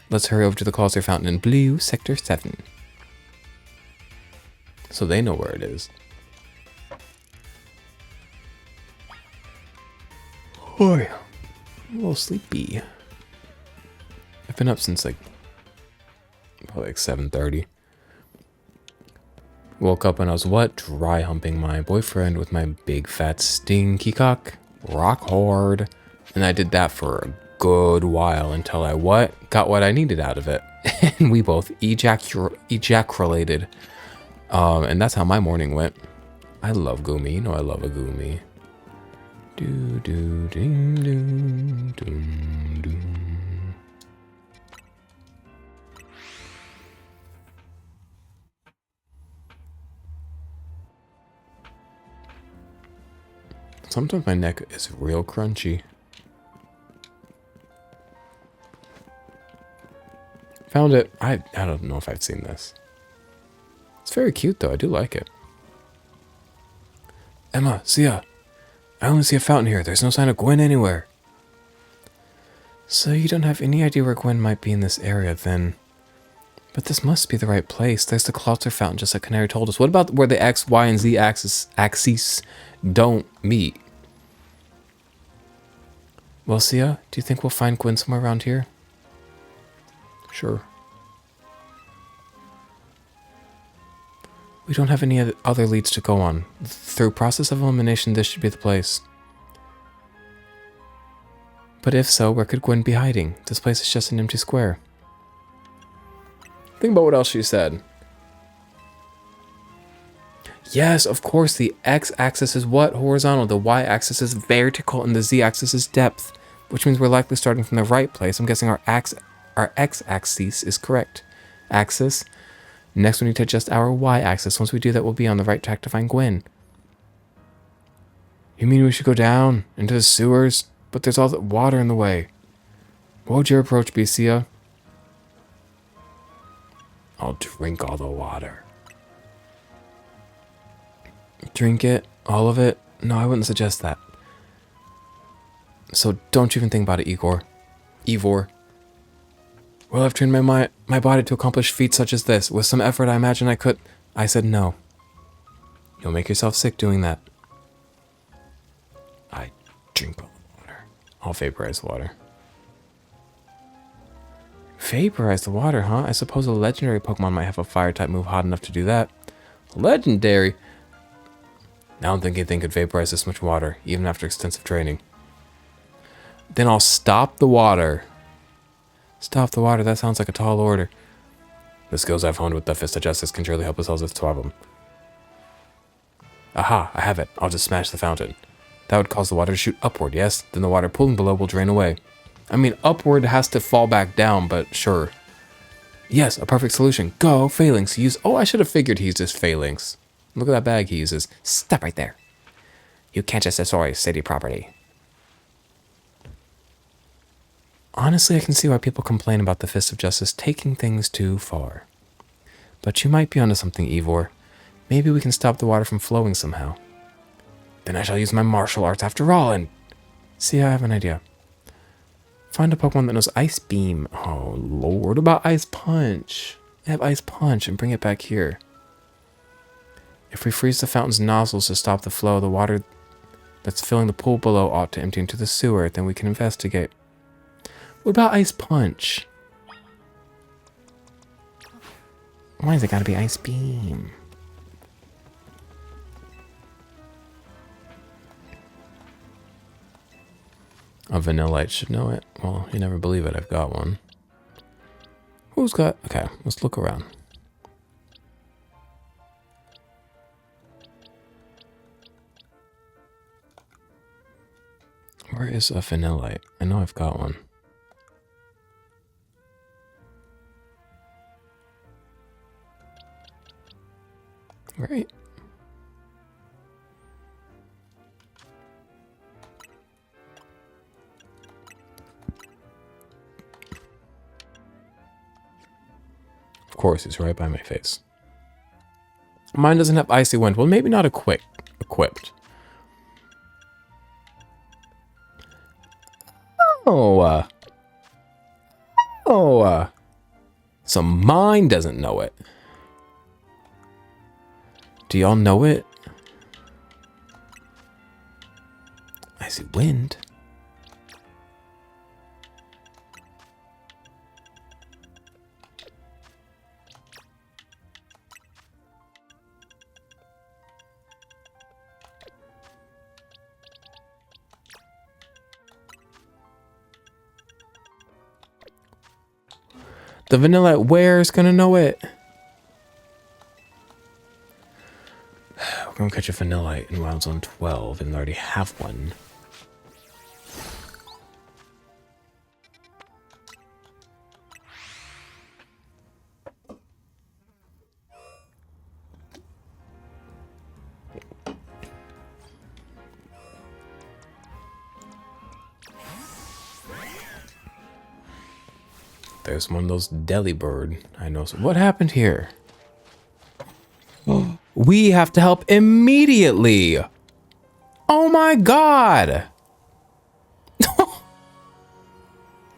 Let's hurry over to the Clawitzer Fountain in Blue Sector 7. So they know where it is. Boy, I'm a little sleepy. I've been up since probably 7:30. Woke up and I was what? Dry humping my boyfriend with my big fat stinky cock. Rock hard. And I did that for a good while until I what? Got what I needed out of it. And we both ejaculated. And that's how my morning went. I love Goomy. You know I love a Goomy. Do do ding ding dum dum. Sometimes my neck is real crunchy. Found it. I don't know if I've seen this. It's very cute though. I do like it. Emma, Sia. I only see a fountain here. There's no sign of Gwen anywhere. So you don't have any idea where Gwen might be in this area then. But this must be the right place. There's the Clawitzer Fountain, just like Canary told us. What about where the X, Y, and Z axes don't meet? Well, Sia, do you think we'll find Gwen somewhere around here? Sure. We don't have any other leads to go on. Through process of elimination, this should be the place. But if so, where could Gwen be hiding? This place is just an empty square. Think about what else she said. Yes, of course, the x-axis is what? Horizontal. The y-axis is vertical, and the z-axis is depth, which means we're likely starting from the right place. I'm guessing our x-axis is correct. Axis. Next, we need to adjust our y-axis. Once we do that, we'll be on the right track to find Gwen. You mean we should go down into the sewers? But there's all the water in the way. What would your approach be, Sia? I'll drink all the water. Drink it? All of it? No, I wouldn't suggest that. So don't even think about it, Igor. Ivor. Well, I've trained my body to accomplish feats such as this. With some effort, I imagine I could... I said no. You'll make yourself sick doing that. I drink all the water. I'll vaporize water. Vaporize the water, huh? I suppose a legendary Pokemon might have a fire-type move hot enough to do that. Legendary? I don't think anything could vaporize this much water, even after extensive training. Then I'll stop the water. Stop the water, that sounds like a tall order. The skills I've honed with the Fist of Justice can surely help us solve this problem. Aha, I have it. I'll just smash the fountain. That would cause the water to shoot upward, yes? Then the water pooling below will drain away. I mean, upward has to fall back down, but sure. Yes, a perfect solution. Go, Phalanx. Use... Oh, I should have figured he uses Phalanx. Look at that bag he uses. Stop right there. You can't just destroy city property. Honestly, I can see why people complain about the Fist of Justice taking things too far. But you might be onto something, Ivor. Maybe we can stop the water from flowing somehow. Then I shall use my martial arts after all and... See, I have an idea. Find a Pokemon that knows Ice Beam. Oh, Lord. What about Ice Punch? I have Ice Punch and bring it back here. If we freeze the fountain's nozzles to stop the flow, the water that's filling the pool below ought to empty into the sewer. Then we can investigate. What about Ice Punch? Why has it got to be Ice Beam? A Vanillite should know it. Well, you never believe it. I've got one. Who's got... Okay, let's look around. Where is a Vanillite? I know I've got one. Right. Of course, it's right by my face. Mine doesn't have Icy Wind. Well, maybe not equipped. So mine doesn't know it. Do y'all know it? Icy Wind. The Vanilla Ware's gonna know it. We're gonna catch a Vanillite in Wild Zone 12 and already have one. There's one of those Delibird. I know. What happened here? We have to help immediately. Oh my god.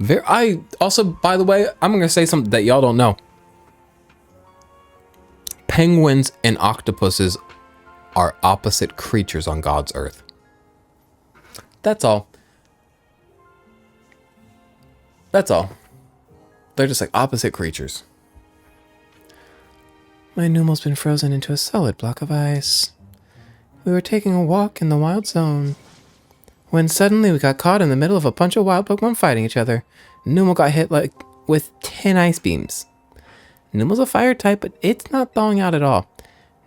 I also, by the way, I'm going to say something that y'all don't know. Penguins and octopuses are opposite creatures on God's earth. That's all. That's all. They're just like opposite creatures. My Numel's been frozen into a solid block of ice. We were taking a walk in the wild zone when suddenly we got caught in the middle of a bunch of wild Pokemon fighting each other. Numel got hit with 10 ice beams. Numel's a fire type, but it's not thawing out at all.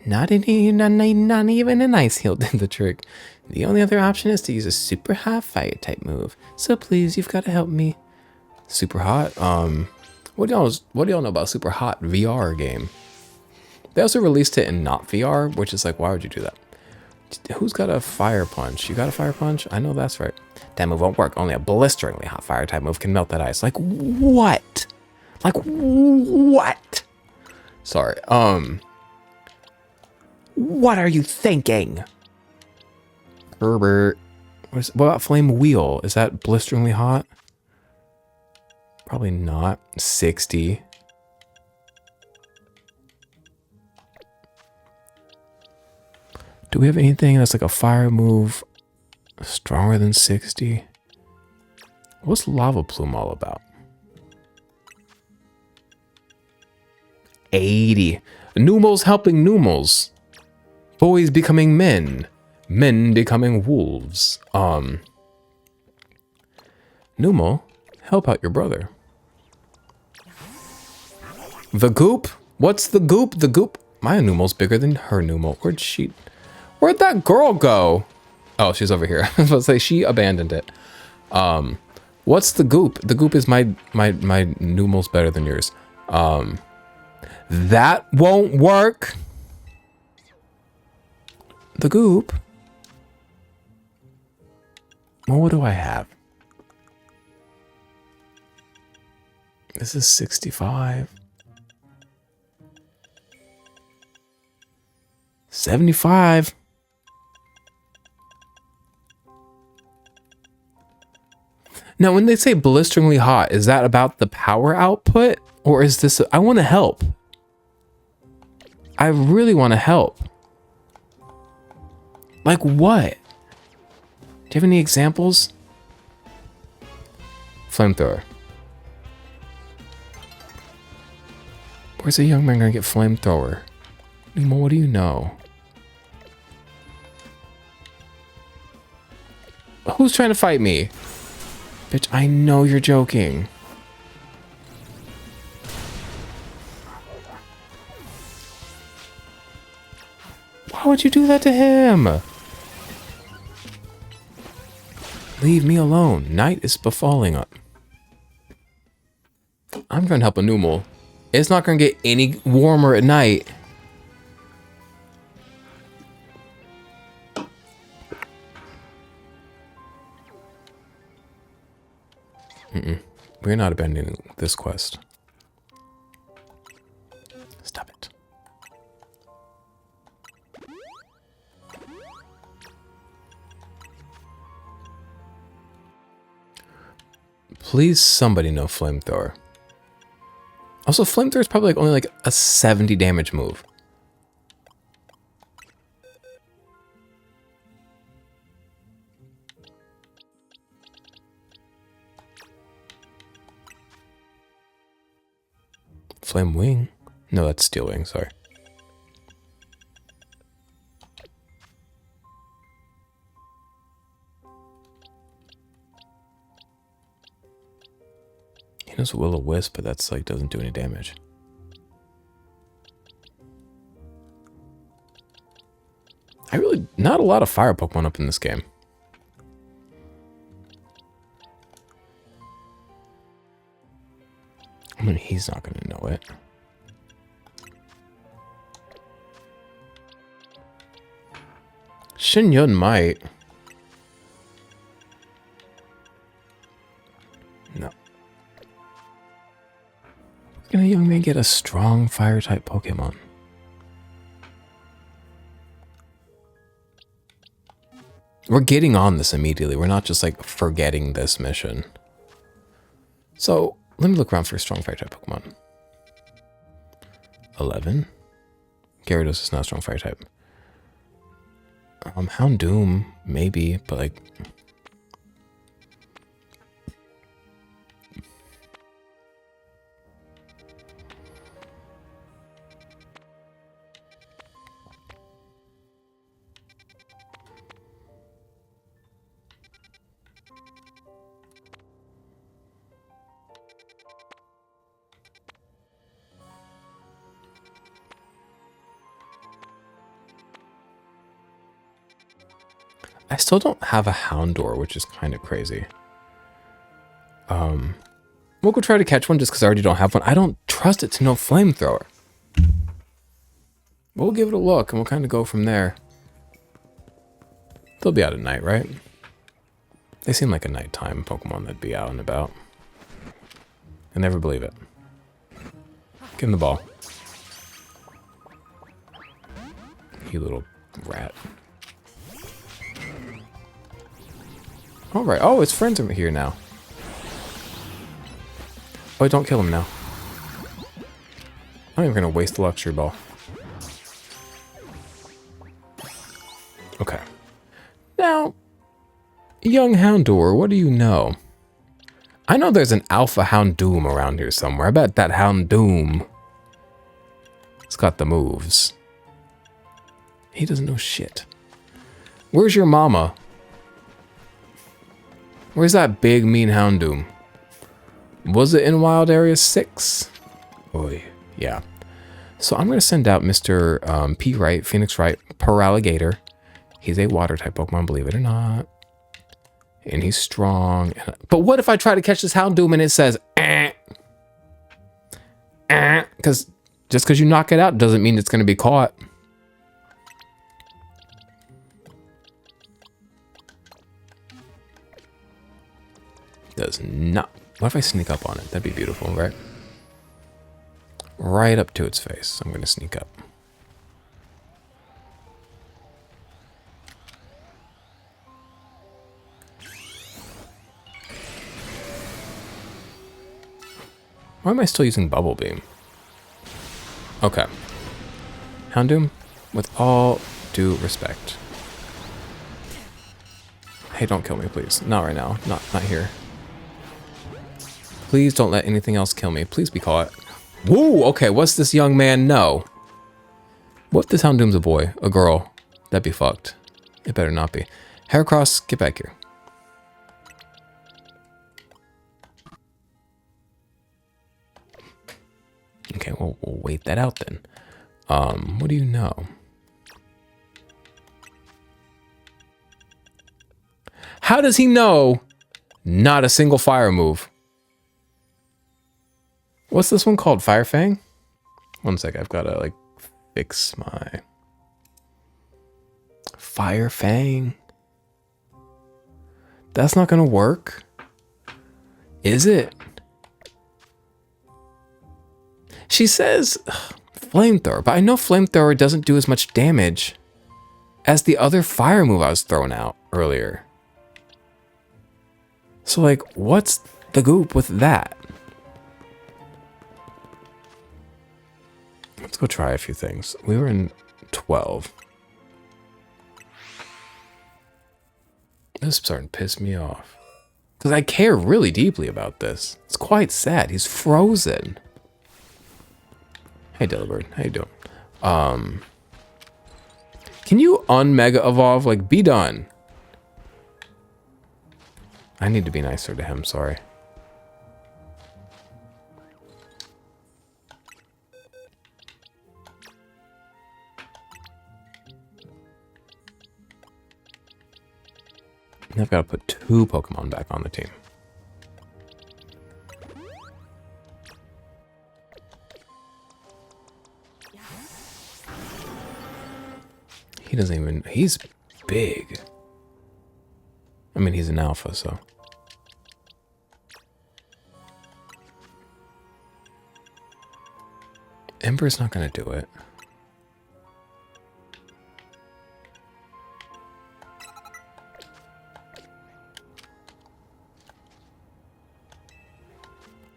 Not even an ice heal did the trick. The only other option is to use a super hot fire type move. So please, you've got to help me. Super hot? What do y'all know about Super Hot VR game? They also released it in not VR, which is like, why would you do that? Who's got a fire punch? You got a fire punch? I know that's right. That move won't work. Only a blisteringly hot fire type move can melt that ice. Like what? Like what? Sorry. What are you thinking? Herbert. What about Flame Wheel? Is that blisteringly hot? Probably not. 60. Do we have anything that's like a fire move stronger than 60? What's Lava Plume all about? 80. Numals helping Numals. Boys becoming men. Men becoming wolves. Numal, help out your brother. The goop? What's the goop? The goop? My Numal's bigger than her Numal. Where'd that girl go? Oh, she's over here. I was about to say she abandoned it. What's the goop? The goop is my Numal's better than yours. That won't work. The goop. Well, what do I have? This is 65. 75. Now, when they say blisteringly hot, is that about the power output? Or is this... I want to help. I really want to help. Like what? Do you have any examples? Flamethrower. Where's a young man gonna get flamethrower? Nemo, what do you know? Who's trying to fight me? Bitch, I know you're joking. Why would you do that to him? Leave me alone. Night is befalling up. I'm going to help a Numal. It's not going to get any warmer at night. We're not abandoning this quest. Stop it. Please, somebody know flamethrower. Also, flamethrower is probably only like a 70 damage move. Flame wing? No, that's steel wing, sorry. He knows Will-O-Wisp, but that's like doesn't do any damage. Not a lot of fire Pokemon up in this game. I mean, he's not going to know it. Shin-Yun might. No. Can a young man get a strong fire-type Pokemon? We're getting on this immediately. We're not just like forgetting this mission. So, let me look around for a strong fire-type Pokemon. 11. Gyarados is not a strong fire-type. Houndoom, maybe, but like... I still don't have a Houndour, which is kind of crazy. We'll go try to catch one just because I already don't have one. I don't trust it to know flamethrower. We'll give it a look and we'll kind of go from there. They'll be out at night, right? They seem like a nighttime Pokemon that'd be out and about. I never believe it. Give him the ball. You little rat. All right. Oh, his friends are here now. Oh, don't kill him now. I'm not even going to waste the luxury ball. Okay. Now, young Houndour, what do you know? I know there's an Alpha Houndoom around here somewhere. I bet that Houndoom It's got the moves. He doesn't know shit. Where's your mama? Where's that big mean Houndoom? Was it in Wild Area 6? Oy, yeah. So I'm going to send out Mr. P. Wright, Phoenix Wright, Paraligator. He's a water type Pokemon, believe it or not. And he's strong. But what if I try to catch this Houndoom and it says, because just because you knock it out doesn't mean it's going to be caught. Does not. What if I sneak up on it? That'd be beautiful, right? Right up to its face. I'm going to sneak up. Why am I still using Bubble Beam? Okay. Houndoom, with all due respect. Hey, don't kill me, please. Not right now. Not here. Please don't let anything else kill me. Please be caught. Woo! Okay, what's this young man know? What if this Houndoom's a boy? A girl? That'd be fucked. It better not be. Heracross, get back here. Okay, well, we'll wait that out then. What do you know? How does he know not a single fire move? What's this one called? Fire Fang? One sec, I've got to like fix my Fire Fang. That's not gonna work. Is it? She says Flamethrower, but I know Flamethrower doesn't do as much damage as the other fire move I was throwing out earlier. So like, what's the goop with that? Let's go try a few things. We were in 12. This is starting to piss me off. Because I care really deeply about this. It's quite sad. He's frozen. Hey, Delibird. How you doing? Can you un-mega evolve? Like, be done. I need to be nicer to him, sorry. I've got to put 2 Pokemon back on the team. He doesn't even... He's big. I mean, he's an alpha, so... Ember's not going to do it.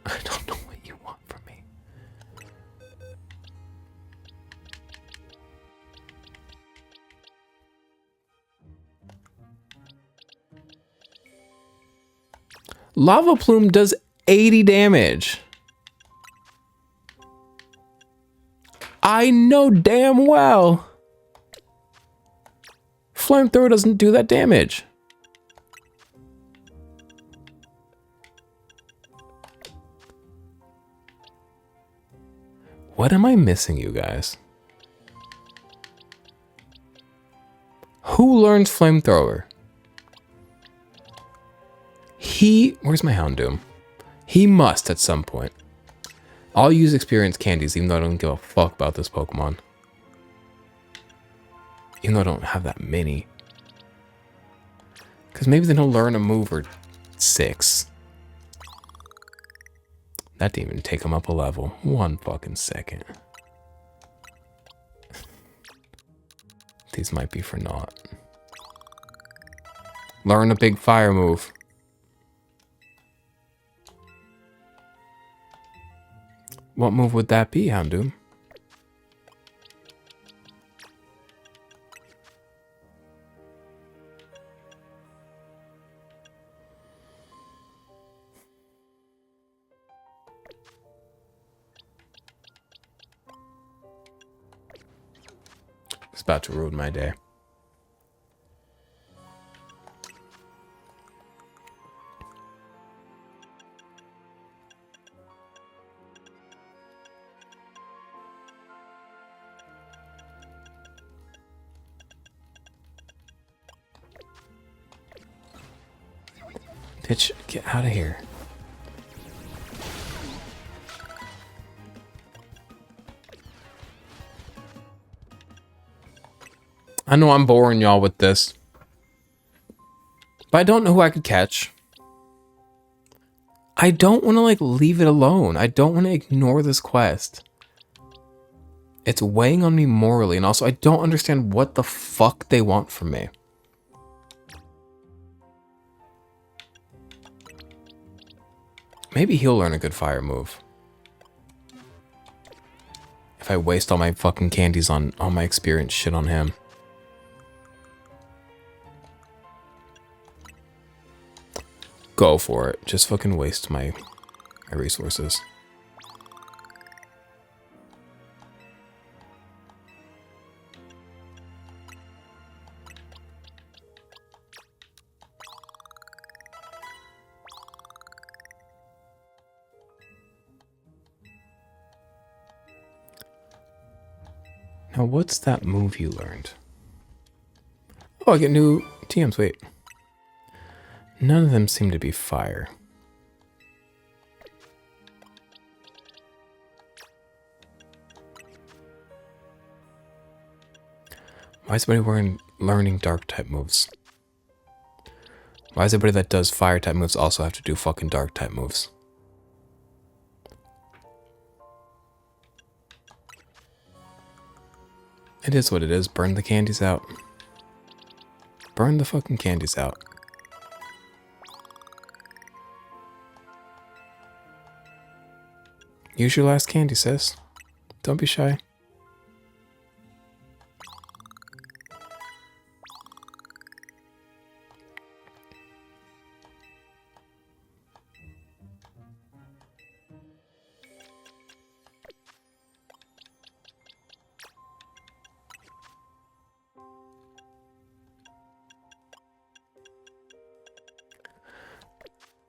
I don't know what you want from me. Lava Plume does 80 damage. I know damn well. Flamethrower doesn't do that damage. What am I missing, you guys? Who learns Flamethrower? Where's my Houndoom? He must at some point. I'll use experience candies even though I don't give a fuck about this Pokemon. Even though I don't have that many. Because maybe then he'll learn a move or 6. That didn't even take him up a level. 1 fucking second. These might be for naught. Learn a big fire move. What move would that be, Houndoom? It's about to ruin my day. Bitch, get out of here. I know I'm boring y'all with this, but I don't know who I could catch. I don't want to like leave it alone. I don't want to ignore this quest. It's weighing on me morally, and also I don't understand what the fuck they want from me. Maybe he'll learn a good fire move. If I waste all my fucking candies on all my experience shit on him. Go for it. Just fucking waste my resources. Now, what's that move you learned? Oh, I get new TMs. Wait. None of them seem to be fire. Why is everybody learning dark type moves? Why does everybody that does fire type moves also have to do fucking dark type moves? It is what it is. Burn the candies out. Burn the fucking candies out. Use your last candy, sis. Don't be shy.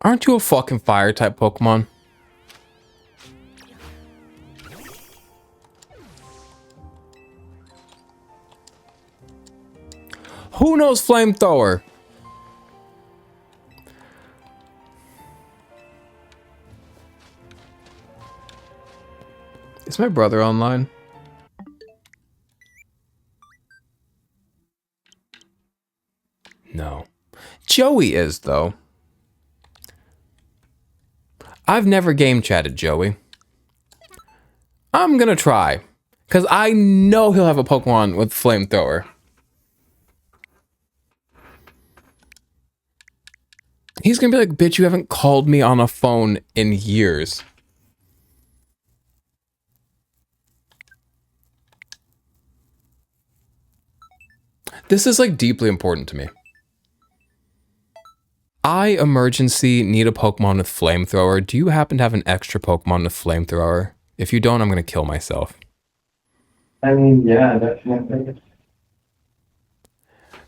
Aren't you a fucking fire type Pokemon? Who knows flamethrower? Is my brother online? No. Joey is, though. I've never game chatted Joey. I'm gonna try. Because I know he'll have a Pokemon with flamethrower. He's gonna be like, bitch, you haven't called me on a phone in years. This is like deeply important to me. I emergency need a Pokemon with flamethrower. Do you happen to have an extra Pokemon with flamethrower? If you don't, I'm gonna kill myself. I mean, yeah, definitely.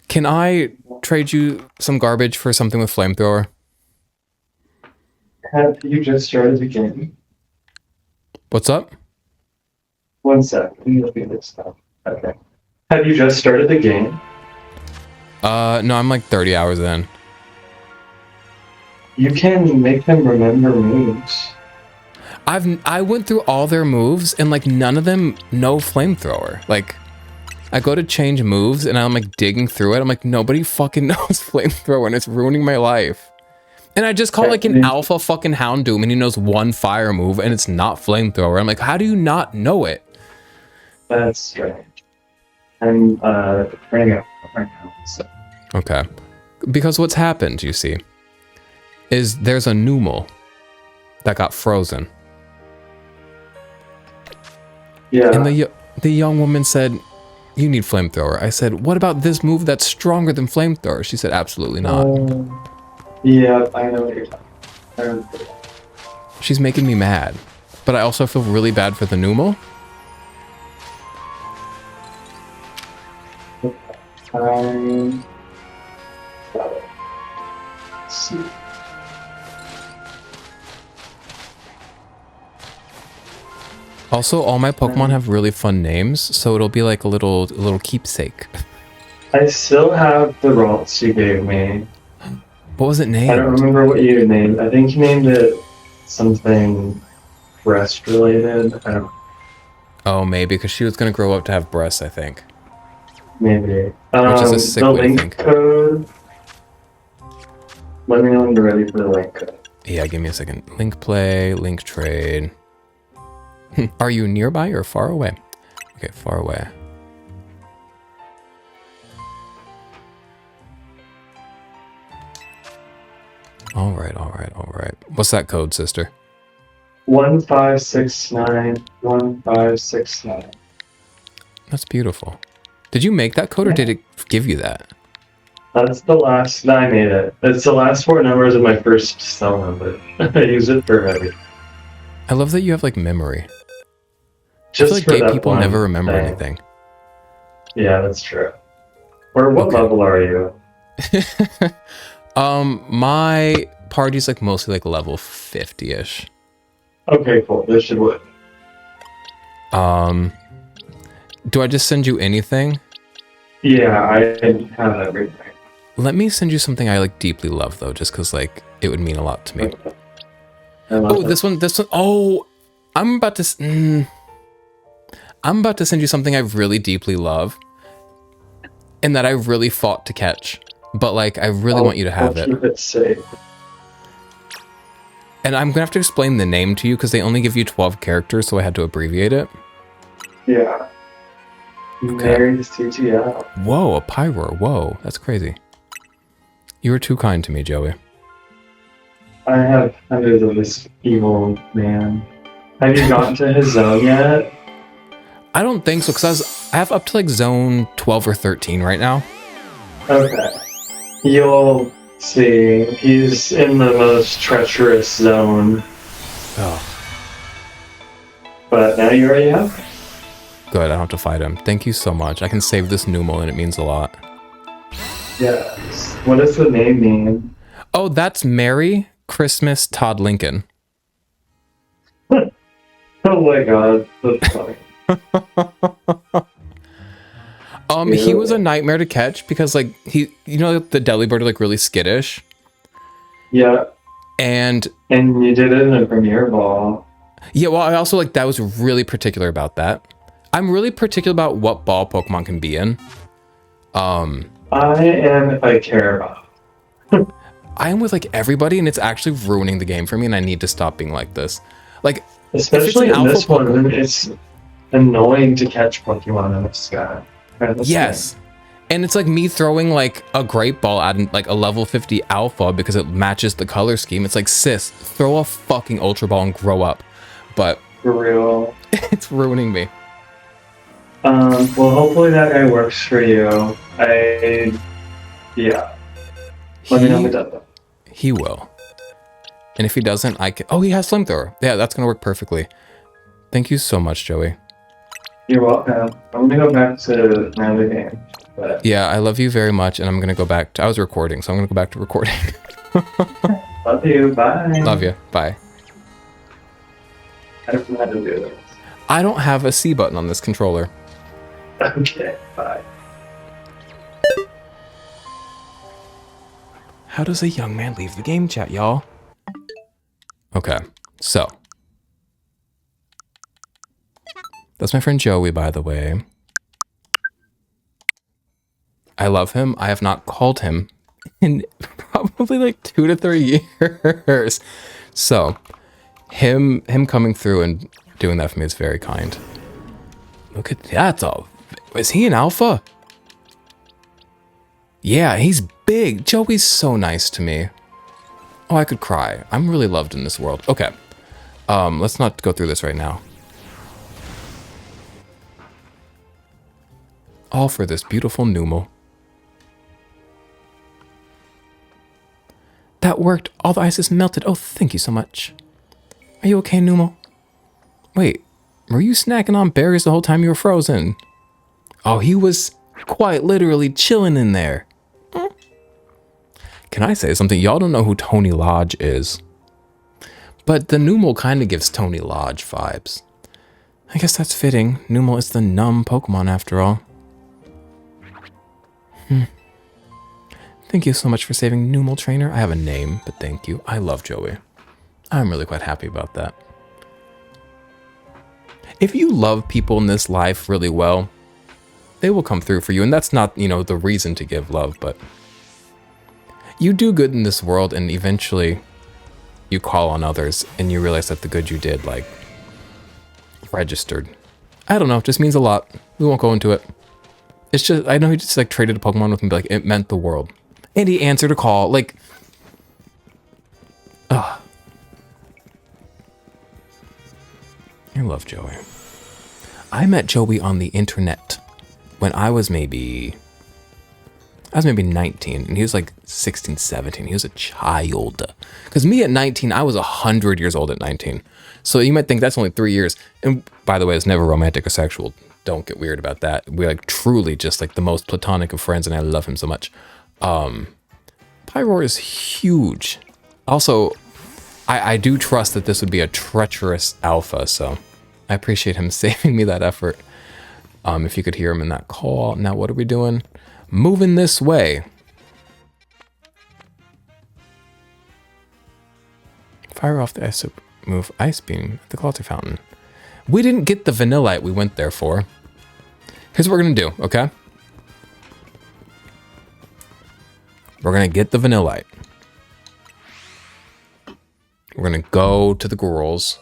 Can I trade you some garbage for something with flamethrower? Have you just started the game? What's up? 1 sec. Let me look at this stuff. Okay. Have you just started the game? No, I'm like 30 hours in. You can make them remember moves. I went through all their moves and like none of them know flamethrower. Like I go to change moves and I'm like digging through it. I'm like, nobody fucking knows flamethrower and it's ruining my life. And I just call like an alpha fucking Houndoom and he knows one fire move and it's not flamethrower. I'm like, how do you not know it? That's right. I'm running out right now. So. Okay. Because what's happened, you see, is there's a Numel that got frozen. Yeah. And the young woman said, you need flamethrower. I said, what about this move that's stronger than flamethrower? She said, absolutely not. Yeah, I know what you're talking about. She's making me mad. But I also feel really bad for the Numel. I got it. Let's see. Also, all my Pokemon have really fun names, so it'll be like a little keepsake. I still have the Ralts you gave me. What was it named? I don't remember what you named. I think you named it something breast related. I don't. Oh, maybe because she was gonna grow up to have breasts, I think. Maybe. Which is a sick the way to link think. code. Let me know when you're ready for the link code. Yeah, give me a second. Link play, link trade. Are you nearby or far away? Okay, far away. All right, all right, all right. What's that code, sister? 1569 1569. That's beautiful. Did you make that code or did it give you that? That's the last. I made it. It's the last four numbers of my first cell number. I use it for everything. I love that you have like memory. Just I for feel like gay that people one never remember thing. anything. Yeah, that's true. Or what Okay. level are you? My party's like mostly like level 50-ish. Okay, cool. This should work. Do I just send you anything? Yeah, I have everything. Let me send you something I like deeply love though, just because like it would mean a lot to me. Okay. I love Oh, it. this one. Oh, I'm about to send you something I really deeply love, and that I really fought to catch. But like, I really want you to have I'll it. keep it safe. And I'm gonna have to explain the name to you because they only give you 12 characters, so I had to abbreviate it. Yeah. Married CTL. Whoa, a Pyroar. Whoa, that's crazy. You were too kind to me, Joey. I have hundreds of this evil man. Have you gotten to his zone yet? I don't think so, because I have up to like zone 12 or 13 right now. Okay. You'll see. He's in the most treacherous zone. Oh, But now you already have him. good. I don't have to fight him. Thank you so much. I can save this Numel, and it means a lot. Yes. What does the name mean? Oh, that's Merry Christmas Todd Lincoln. Oh my god. That's funny. He was a nightmare to catch because like the Delibird are like really skittish. Yeah. And you did it in a premiere ball. yeah, well I also like that was really particular about that. I'm really particular about what ball Pokemon can be in. I am if I care about it. I am with like everybody and it's actually ruining the game for me and I need to stop being like this. Like Especially if it's in an this alpha one, it's annoying to catch Pokemon in the sky. Yes. And it's like me throwing like a great ball at like a level 50 alpha because it matches the color scheme. It's like, sis, throw a fucking ultra ball and grow up. But For real. it's ruining me. Well, hopefully that guy works for you. Yeah. Let me know if it doesn't. He will. And if he doesn't, I can... Oh, he has Flamethrower. Yeah, that's going to work perfectly. Thank you so much, Joey. You're welcome. I'm gonna go back to my other game. But Yeah, I love you very much, and I'm going to go back to... I was recording, so I'm going to go back to recording. love you. Bye. Love you. Bye. I don't know how to do this. I don't have a C button on this controller. Okay. Bye. How does a young man leave the game chat, y'all? Okay, so. That's my friend Joey, by the way. I love him. I have not called him in probably like 2 to 3 years. So, him coming through and doing that for me is very kind. Look at that. Is he an alpha? Yeah, he's big. Joey's so nice to me. Oh, I could cry. I'm really loved in this world. Okay. Let's not go through this right now. All for this beautiful Numel. That worked. All the ice is melted. Oh, thank you so much. Are you okay, Numel? Wait, were you snacking on berries the whole time you were frozen? Oh, he was Quite literally chilling in there. Can I say something? Y'all don't know who Tony Lodge is. But the Numel kind of gives Tony Lodge vibes. I guess that's fitting. Numel is the numb Pokemon after all. Thank you so much for saving Numel Trainer. I have a name, but thank you. I love Joey. I'm really quite happy about that. If you love people in this life really well, they will come through for you. And that's not, you know, the reason to give love, but you do good in this world and eventually you call on others and you realize that the good you did, like, registered. I don't know, it just means a lot. We won't go into it. It's just, I know he just like traded a Pokemon with me, but like, it meant the world. And he answered a call, like, ugh. I love Joey. I met Joey on the internet when I was maybe 19 and he was like 16, 17. He was a child. Because me at 19, I was 100 years old at 19. So you might think that's only 3 years. And by the way, it's never romantic or sexual. Don't get weird about that. We're like truly just like the most platonic of friends and I love him so much. Pyroar is huge. Also, I do trust that this would be a treacherous alpha, so I appreciate him saving me that effort. If you could hear him in that call. Now what are we doing? Moving this way. Fire off the ice, move Ice Beam at the Clotter Fountain. We didn't get the Vanillite we went there for. Here's what we're gonna do, okay? We're gonna get the Vanillite. We're gonna go to the girls.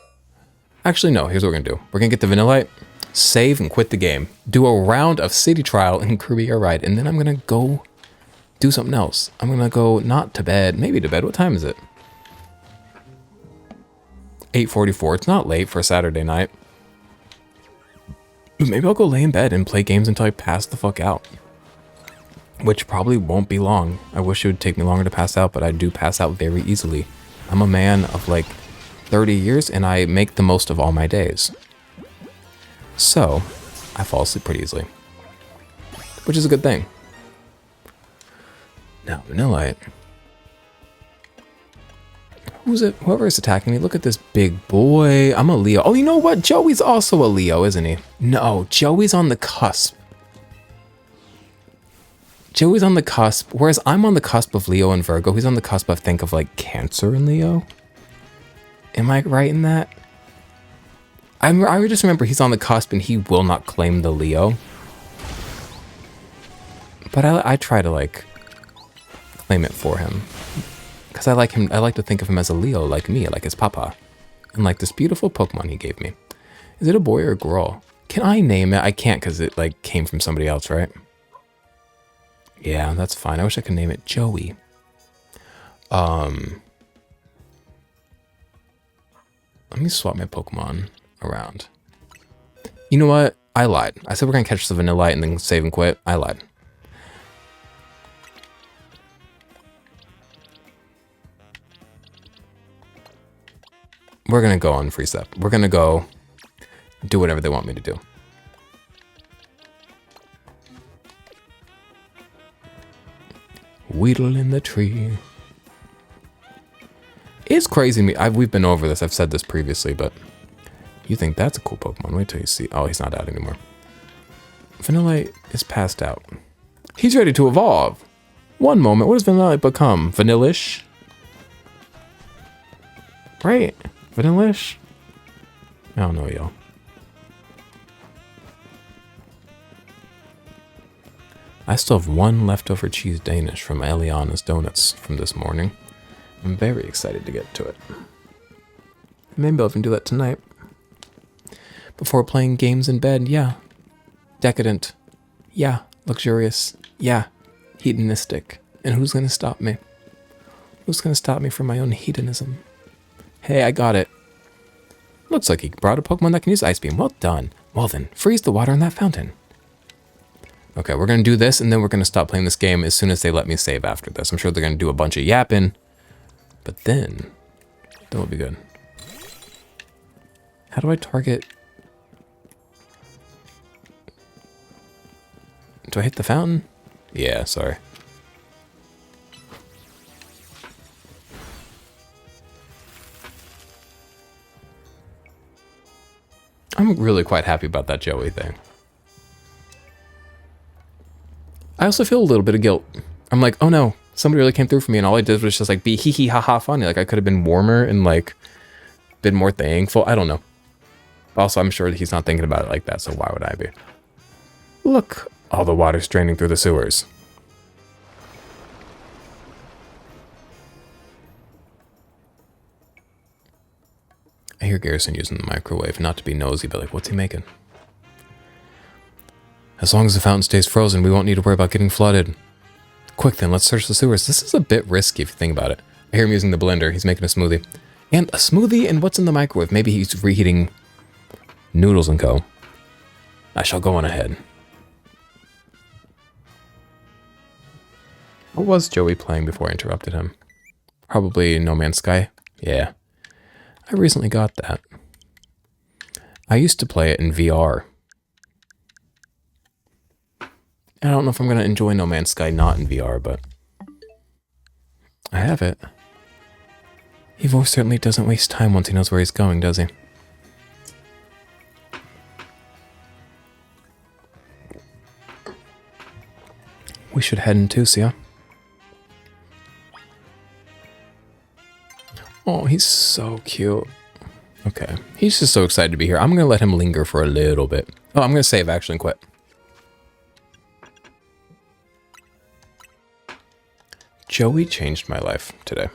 Actually, no, here's what we're gonna do. We're gonna get the Vanillite, save and quit the game. Do a round of City Trial in Kirby Air Ride, and then I'm gonna go do something else. I'm gonna go not to bed, maybe to bed. What time is it? 8:44. It's not late for a Saturday night. Maybe I'll go lay in bed and play games until I pass the fuck out. Which probably won't be long. I wish it would take me longer to pass out, but I do pass out very easily. I'm a man of like 30 years and I make the most of all my days. So, I fall asleep pretty easily. Which is a good thing. Now, Vanillite. Who's it? Whoever is attacking me, look at this big boy. I'm a Leo. Oh, you know what? Joey's also a Leo, isn't he? No, Joey's on the cusp. Joey's on the cusp, whereas I'm on the cusp of Leo and Virgo. He's on the cusp, I think, of like Cancer and Leo. Am I right in that? I just remember he's on the cusp and he will not claim the Leo. But I try to like claim it for him. Because I like him, I like to think of him as a Leo, like me, like his papa. And like this beautiful Pokemon he gave me. Is it a boy or a girl? Can I name it? I can't because it like came from somebody else, right? Yeah, that's fine. I wish I could name it Joey. Let me swap my Pokemon around. You know what? I lied. I said we're going to catch the Vanillite and then save and quit. I lied. We're going to go on free step. We're going to go do whatever they want me to do. Weedle in the tree. It's crazy to me. We've been over this. I've said this previously, but you think that's a cool Pokemon. Wait till you see. Oh, he's not out anymore. Vanillite is passed out. He's ready to evolve. One moment. What does Vanillite become? Vanillish? Right? Vanillish? I don't know, y'all. I still have one leftover cheese Danish from Eliana's Donuts from this morning. I'm very excited to get to it. Maybe I'll even do that tonight. Before playing games in bed, yeah. Decadent. Yeah. Luxurious. Yeah. Hedonistic. And who's gonna stop me? Who's gonna stop me from my own hedonism? Hey, I got it. Looks like he brought a Pokemon that can use Ice Beam. Well done. Well then, freeze the water in that fountain. Okay, we're going to do this, and then we're going to stop playing this game as soon as they let me save after this. I'm sure they're going to do a bunch of yapping, but then will be good. How do I target Do I hit the fountain? Yeah, sorry. I'm really quite happy about that Joey thing. I also feel a little bit of guilt. I'm like, oh no, somebody really came through for me, and all I did was just like be hee hee ha ha funny. Like I could have been warmer and like been more thankful. I don't know. Also, I'm sure that he's not thinking about it like that, so why would I be? Look, all the water's draining through the sewers. I hear Garrison using the microwave, not to be nosy, but like, what's he making? As long as the fountain stays frozen, we won't need to worry about getting flooded. Quick then, let's search the sewers. This is a bit risky if you think about it. I hear him using the blender. He's making a smoothie. And a smoothie and what's in the microwave? Maybe he's reheating noodles and co. I shall go on ahead. What was Joey playing before I interrupted him? Probably No Man's Sky? Yeah. I recently got that. I used to play it in VR. I don't know if I'm going to enjoy No Man's Sky not in VR, but I have it. Evo certainly doesn't waste time once he knows where he's going, does he? We should head in too, Sia. Oh, he's so cute. Okay, he's just so excited to be here. I'm going to let him linger for a little bit. Oh, I'm going to save actually and quit. Joey changed my life today.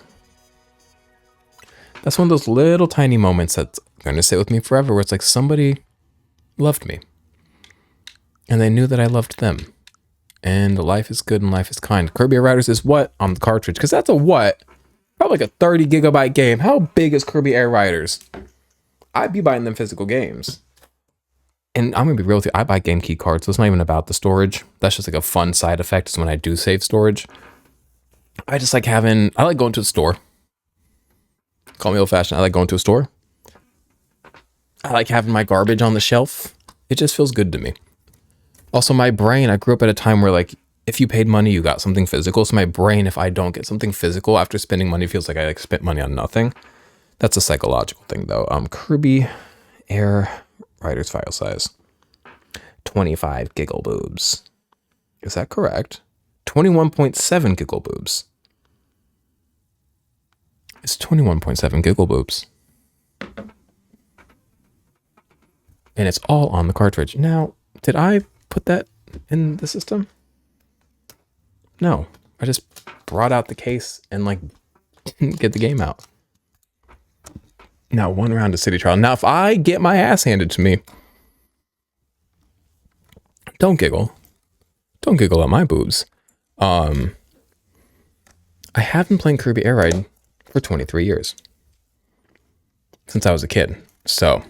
That's one of those little tiny moments that's going to sit with me forever, where it's like somebody loved me. And they knew that I loved them. And life is good and life is kind. Kirby Air Riders is what on the cartridge? Because that's a what? Probably like a 30 gigabyte game. How big is Kirby Air Riders? I'd be buying them physical games. And I'm going to be real with you. I buy game key cards, so it's not even about the storage. That's just like a fun side effect is when I do save storage. I just like having, I like going to the store. Call me old fashioned. I like going to a store. I like having my garbage on the shelf. It just feels good to me. Also, my brain, I grew up at a time where like, if you paid money, you got something physical. So my brain, if I don't get something physical after spending money, feels like I like spent money on nothing. That's a psychological thing though. Kirby Air Riders file size. 25 giggle boobs. Is that correct? 21.7 giggle boobs. It's 21.7 giggle boobs. And it's all on the cartridge. Now, did I put that in the system? No. I just brought out the case and like didn't get the game out. Now, one round of City Trial. Now, if I get my ass handed to me, don't giggle. Don't giggle at my boobs. I have been playing Kirby Air Ride for 23 years. Since I was a kid. So,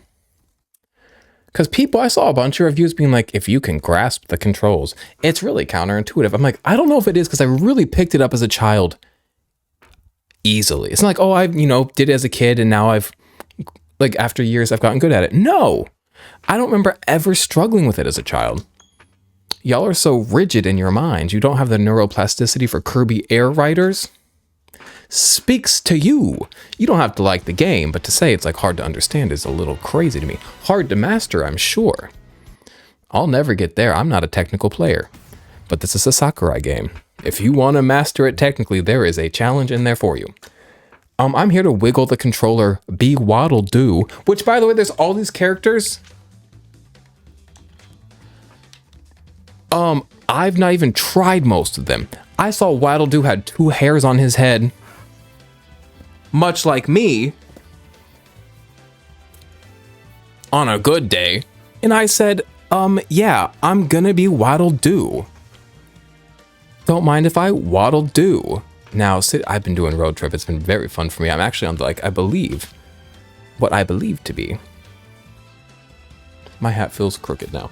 because people, I saw a bunch of reviews being like, if you can grasp the controls, it's really counterintuitive. I'm like, I don't know if it is because I really picked it up as a child easily. It's not like, oh, I, did it as a kid and now I've, like, after years, I've gotten good at it. No, I don't remember ever struggling with it as a child. Y'all are so rigid in your mind. You don't have the neuroplasticity for Kirby Air Riders. Speaks to you. You don't have to like the game, but to say it's like hard to understand is a little crazy to me. Hard to master, I'm sure. I'll never get there. I'm not a technical player. But this is a Sakurai game. If you want to master it technically, there is a challenge in there for you. I'm here to wiggle the controller, be waddle do, which by the way, there's all these characters. I've not even tried most of them. I saw Waddle Doo had 2 hairs on his head. Much like me. On a good day. And I said, yeah, I'm gonna be Waddle Doo. Don't mind if I Waddle Doo. Now, I've been doing Road Trip. It's been very fun for me. I'm actually on what I believe to be. My hat feels crooked now.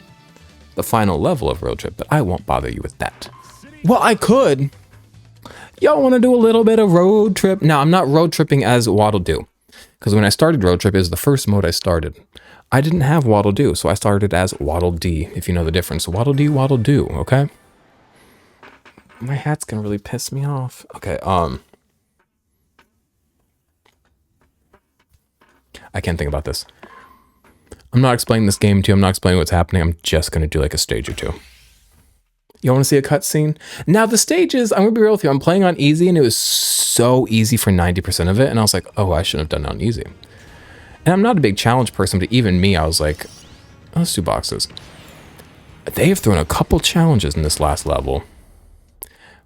The final level of Road Trip, but I won't bother you with that. Well, I could. Y'all want to do a little bit of Road Trip? Now, I'm not road tripping as Waddle Doo, because when I started Road Trip, it was the first mode I started. I didn't have Waddle Doo, so I started as Waddle Dee, if you know the difference. Waddle Dee, Waddle Doo, okay? My hat's gonna really piss me off. Okay, I can't think about this. I'm not explaining this game to you. I'm not explaining what's happening. I'm just gonna do like a stage or two. You want to see a cutscene? Now the stages, I'm gonna be real with you. I'm playing on easy, and it was so easy for 90% of it, and I was like, oh, I shouldn't have done it on easy. And I'm not a big challenge person, but even me, I was like, oh, let's do boxes. They have thrown a couple challenges in this last level.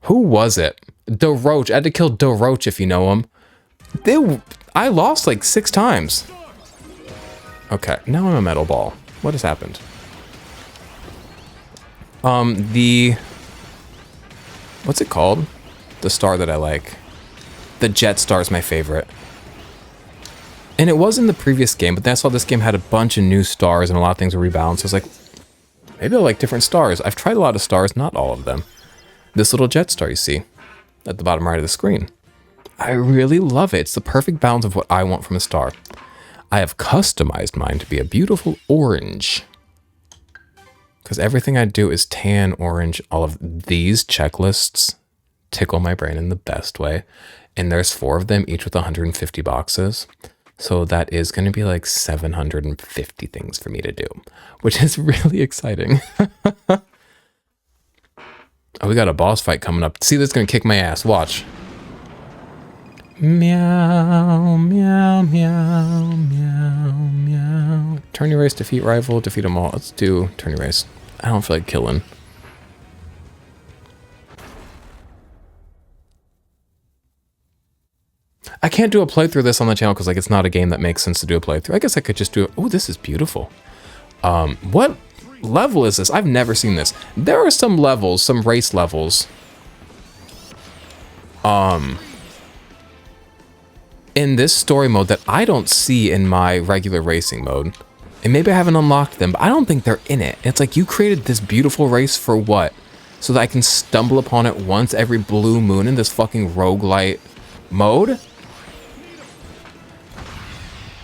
Who was it? DeRoach. I had to kill DeRoach if you know him. I lost like 6 times. Okay, now I'm a metal ball. What has happened? What's it called? The star that I like. The Jet Star is my favorite. And it was in the previous game, but then I saw this game had a bunch of new stars and a lot of things were rebalanced. I was like, maybe I like different stars. I've tried a lot of stars, not all of them. This little jet star you see at the bottom right of the screen. I really love it. It's the perfect balance of what I want from a star. I have customized mine to be a beautiful orange. Because everything I do is tan, orange. All of these checklists tickle my brain in the best way. And there's 4 of them, each with 150 boxes. So that is going to be like 750 things for me to do, which is really exciting. Oh, we got a boss fight coming up. See, this is going to kick my ass. Watch. Meow, meow, meow, meow, meow. Tourney race, defeat rival, defeat them all. Let's do tourney race. I don't feel like killing. I can't do a playthrough of this on the channel because like it's not a game that makes sense to do a playthrough. I guess I could just do it. Oh, this is beautiful. What level is this? I've never seen this. There are some levels, some race levels. In this story mode that I don't see in my regular racing mode. And maybe I haven't unlocked them, but I don't think they're in it. It's like you created this beautiful race for what? So that I can stumble upon it once every blue moon in this fucking roguelite mode?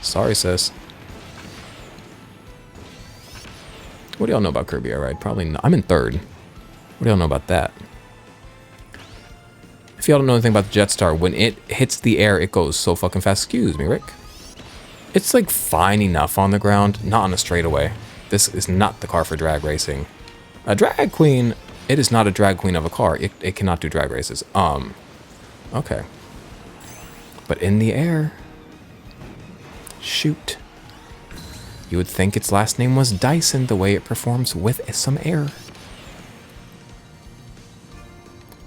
Sorry, sis. What do y'all know about Kirby Air Ride? Probably not. I'm in 3rd. What do y'all know about that? If y'all don't know anything about the Jet Star, when it hits the air, it goes so fucking fast. Excuse me, Rick. It's like fine enough on the ground, not on a straightaway. This is not the car for drag racing. A drag queen, it is not a drag queen of a car. It cannot do drag races. Okay. But in the air, shoot. You would think its last name was Dyson, the way it performs with some air.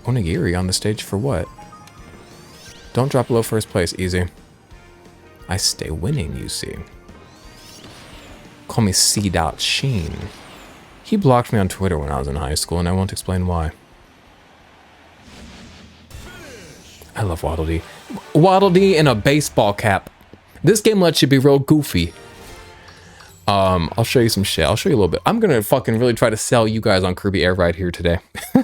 Onigiri on the stage for what? Don't drop below 1st place, easy. I stay winning, you see. Call me C. Sheen. He blocked me on Twitter when I was in high school, and I won't explain why. I love Waddle Dee. Waddle Dee in a baseball cap. This game lets you be real goofy. I'll show you some shit. I'll show you a little bit. I'm gonna fucking really try to sell you guys on Kirby Air Ride here today.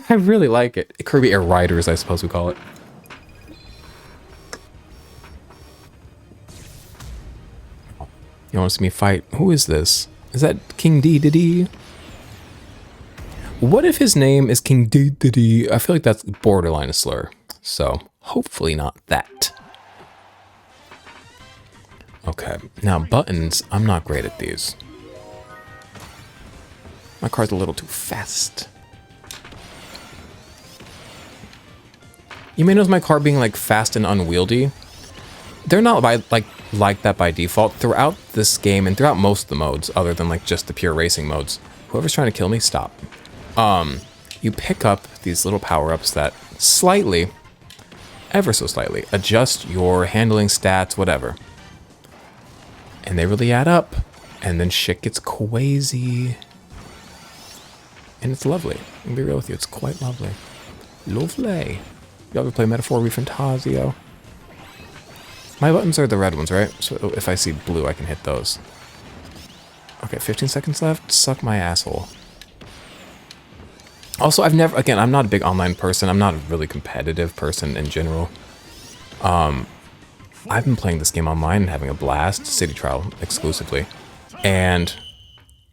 I really like it. Kirby Air Riders, I suppose we call it. You want to see me fight? Who is this? Is that King Dedede? What if his name is King Dedede? I feel like that's borderline a slur. So, hopefully not that. Okay, now buttons, I'm not great at these. My car's a little too fast. You may notice my car being like fast and unwieldy. They're not like that by default. Throughout this game and throughout most of the modes, other than like just the pure racing modes, whoever's trying to kill me, stop. You pick up these little power-ups that slightly, ever so slightly, adjust your handling stats, whatever. And they really add up. And then shit gets crazy. And it's lovely. I'll be real with you, it's quite lovely. Lovely. You ever play Metaphor Refantasio? My buttons are the red ones, right? So if I see blue, I can hit those. Okay, 15 seconds left. Suck my asshole. Also, I'm not a big online person. I'm not a really competitive person in general. I've been playing this game online and having a blast. City Trial exclusively. And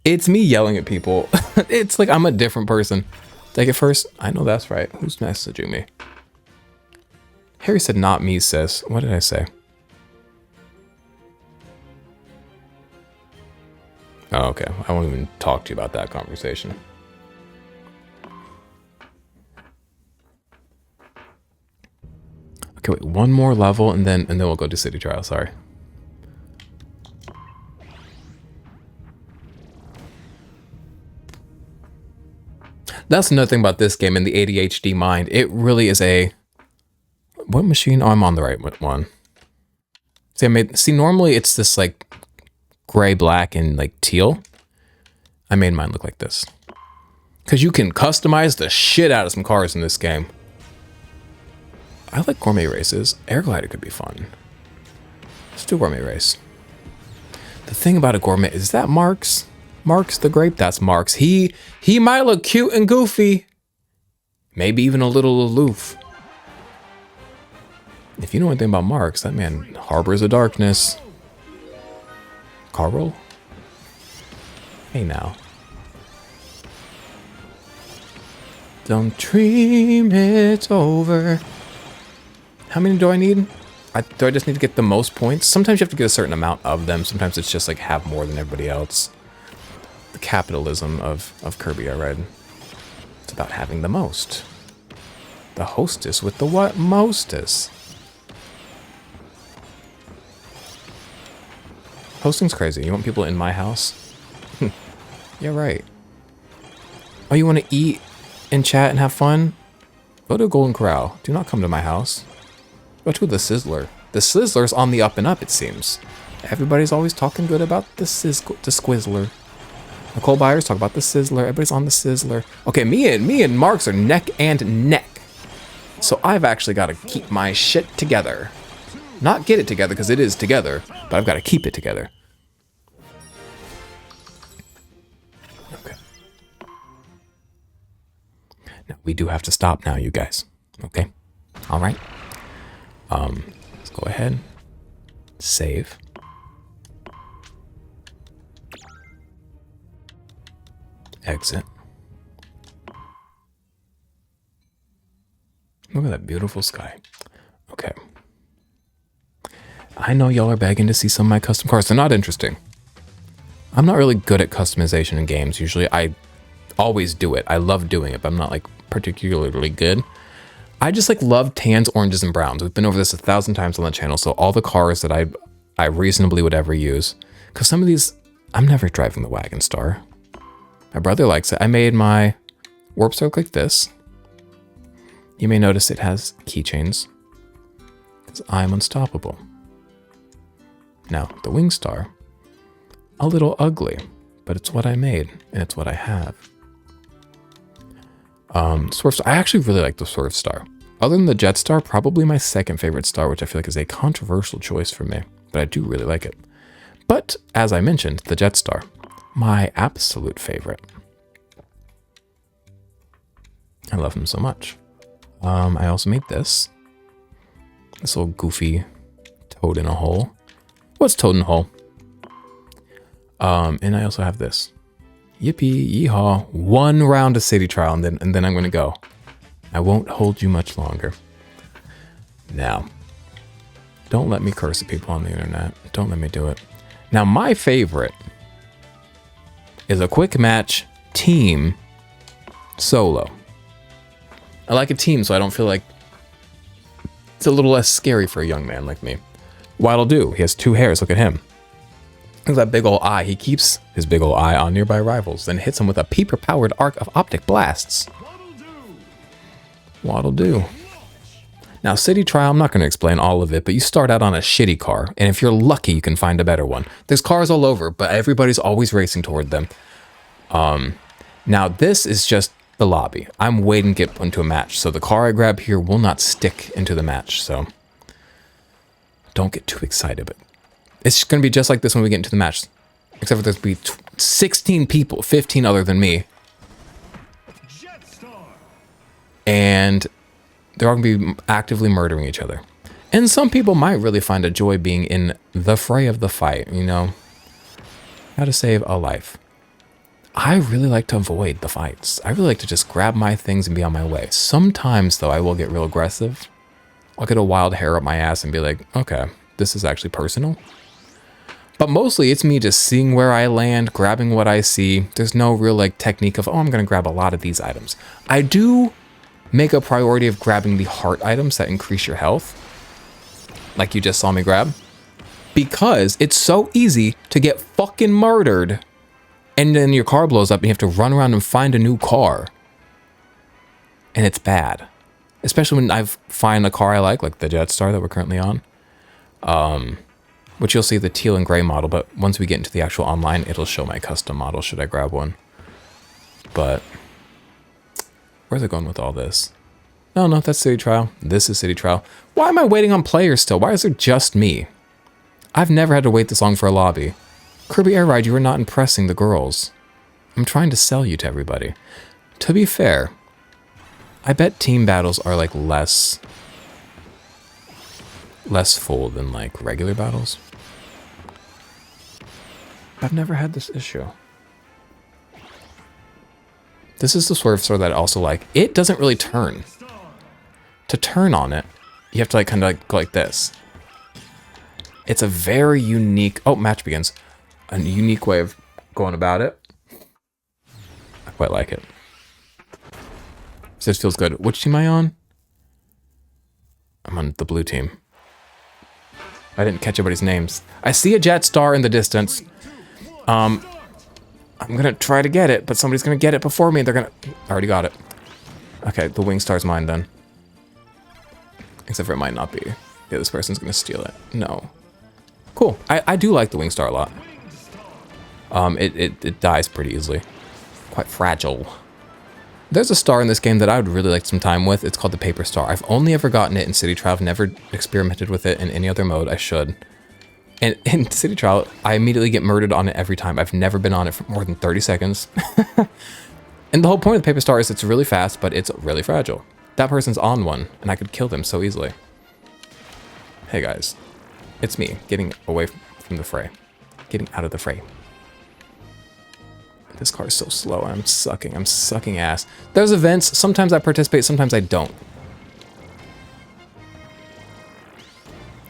it's me yelling at people. It's like I'm a different person. Did I get first? I know that's right. Who's messaging me? Harry said, not me, sis. What did I say? Oh, okay. I won't even talk to you about that conversation. Okay, wait. One more level, and then we'll go to City Trial. Sorry. That's another thing about this game and the ADHD mind. It really is a... What machine? Oh, I'm on the right one. See, normally it's this like gray, black, and like teal. I made mine look like this. Because you can customize the shit out of some cars in this game. I like gourmet races. Air glider could be fun. Let's do gourmet race. The thing about a gourmet is that Mark's the grape. That's Mark's. He might look cute and goofy. Maybe even a little aloof. If you know anything about Mark's, that man harbors a darkness. Carl? Hey now. Don't dream it's over. How many do I need? Do I just need to get the most points? Sometimes you have to get a certain amount of them. Sometimes it's just like have more than everybody else. The capitalism of Kirby, I read. It's about having the most. The hostess with the what mostest. Hosting's crazy. You want people in my house? Yeah, right. Oh, you want to eat and chat and have fun? Go to Golden Corral. Do not come to my house. Go to the Sizzler. The Sizzler's on the up and up, it seems. Everybody's always talking good about the Squizzler. Nicole Byers talk about the Sizzler. Everybody's on the Sizzler. Okay, me and Marks are neck and neck. So I've actually got to keep my shit together. Not get it together, because it is together, but I've got to keep it together. Okay. Now, we do have to stop now, you guys. Okay? All right. Let's go ahead. Save. Exit. Look at that beautiful sky. Okay. I know y'all are begging to see some of my custom cars. They're not interesting. I'm not really good at customization in games. Usually I always do it. I love doing it, but I'm not like particularly good. I just like love tans, oranges, and browns. We've been over this 1,000 times on the channel. So all the cars that I reasonably would ever use. Because some of these, I'm never driving the Wagon Star. My brother likes it. I made my Warp Star like this. You may notice it has keychains. Because I'm unstoppable. Now, the Wing Star, a little ugly, but it's what I made, and it's what I have. Swerve Star, I actually really like the Swerve Star. Other than the Jet Star, probably my second favorite star, which I feel like is a controversial choice for me, but I do really like it. But, as I mentioned, the Jet Star, my absolute favorite. I love him so much. I also made this little goofy toad in a hole. What's toad in a hole? And I also have this. Yippee, yeehaw. One round of City Trial, and then I'm going to go. I won't hold you much longer. Now, don't let me curse at people on the internet. Don't let me do it. Now, my favorite is a quick match team solo. I like a team so I don't feel like it's a little less scary for a young man like me. Waddle Doo, he has 2 hairs, look at him. Look at that big ol' eye. He keeps his big ol' eye on nearby rivals, then hits them with a peeper-powered arc of optic blasts. Waddle Doo. Now, City Trial, I'm not going to explain all of it, but you start out on a shitty car, and if you're lucky, you can find a better one. There's cars all over, but everybody's always racing toward them. Now, this is just the lobby. I'm waiting to get into a match, so the car I grab here will not stick into the match, so don't get too excited. But it's going to be just like this when we get into the match, except for there's going to be 16 people, 15 other than me, and they're all going to be actively murdering each other. And some people might really find a joy being in the fray of the fight, you know, how to save a life. I really like to avoid the fights. I really like to just grab my things and be on my way. Sometimes, though, I will get real aggressive. I'll get a wild hair up my ass and be like, okay, this is actually personal. But mostly it's me just seeing where I land, grabbing what I see. There's no real like technique of, oh, I'm going to grab a lot of these items. I do make a priority of grabbing the heart items that increase your health. Like you just saw me grab. Because it's so easy to get fucking murdered. And then your car blows up and you have to run around and find a new car. And it's bad. Especially when I find a car I like the Jetstar that we're currently on. Which you'll see the teal and gray model, but once we get into the actual online, it'll show my custom model should I grab one. But where's it going with all this? No, that's City Trial. This is City Trial. Why am I waiting on players still? Why is there just me? I've never had to wait this long for a lobby. Kirby Air Ride, you are not impressing the girls. I'm trying to sell you to everybody. To be fair, I bet team battles are like less full than like regular battles. I've never had this issue. This is the swerve sword that I also like. It doesn't really turn. To turn on it, you have to like kind of like go like this. It's a very unique, oh, match begins. A unique way of going about it. I quite like it. So this feels good. Which team am I on? I'm on the blue team. I didn't catch everybody's names. I see a Jetstar in the distance. I'm gonna try to get it, but somebody's gonna get it before me. They're gonna... I already got it. Okay, the Wingstar's mine then. Except for it might not be. Yeah, this person's gonna steal it. No. Cool. I do like the Wingstar a lot. It dies pretty easily. Quite fragile. There's a star in this game that I would really like some time with. It's called the Paper Star. I've only ever gotten it in City Trial. I've never experimented with it in any other mode. I should. And in City Trial, I immediately get murdered on it every time. I've never been on it for more than 30 seconds. And the whole point of the Paper Star is it's really fast, but it's really fragile. That person's on one, and I could kill them so easily. Hey guys, it's me getting away from the fray. Getting out of the fray. This car is so slow, and I'm sucking ass. There's events, sometimes I participate, sometimes I don't.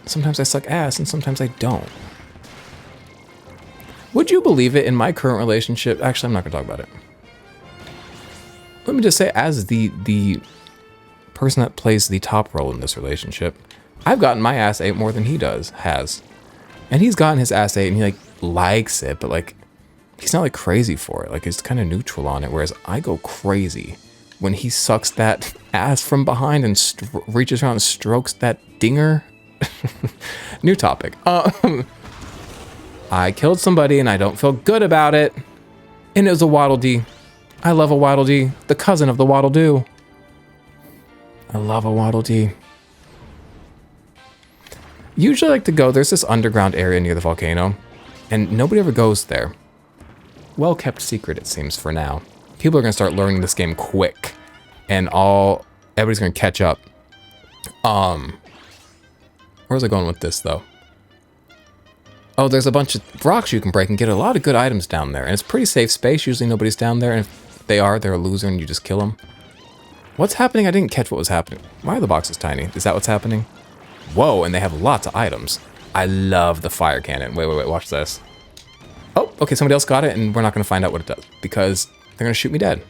Sometimes I suck ass, and sometimes I don't. Would you believe it, in my current relationship, actually I'm not gonna talk about it. Let me just say, as the person that plays the top role in this relationship, I've gotten my ass ate more than he has. And he's gotten his ass ate, and he like likes it, but like, he's not like crazy for it. Like he's kind of neutral on it, whereas I go crazy when he sucks that ass from behind and reaches around and strokes that dinger. New topic. I killed somebody and I don't feel good about it. And it was a Waddle Dee. I love a Waddle Dee. The cousin of the Waddle Doo. I love a Waddle Dee. Usually I like to go, there's this underground area near the volcano, and nobody ever goes there. Well kept secret, it seems, for now. People are gonna start learning this game quick, and everybody's gonna catch up. Where's I going with this though? Oh, there's a bunch of rocks you can break and get a lot of good items down there, and it's pretty safe space. Usually nobody's down there, and if they are, they're a loser and you just kill them. What's happening? I didn't catch what was happening. Why are the boxes tiny? Is that what's happening? Whoa, and they have lots of items. I love the fire cannon. Wait, watch this. Oh, okay, somebody else got it, and we're not gonna find out what it does, because they're gonna shoot me dead.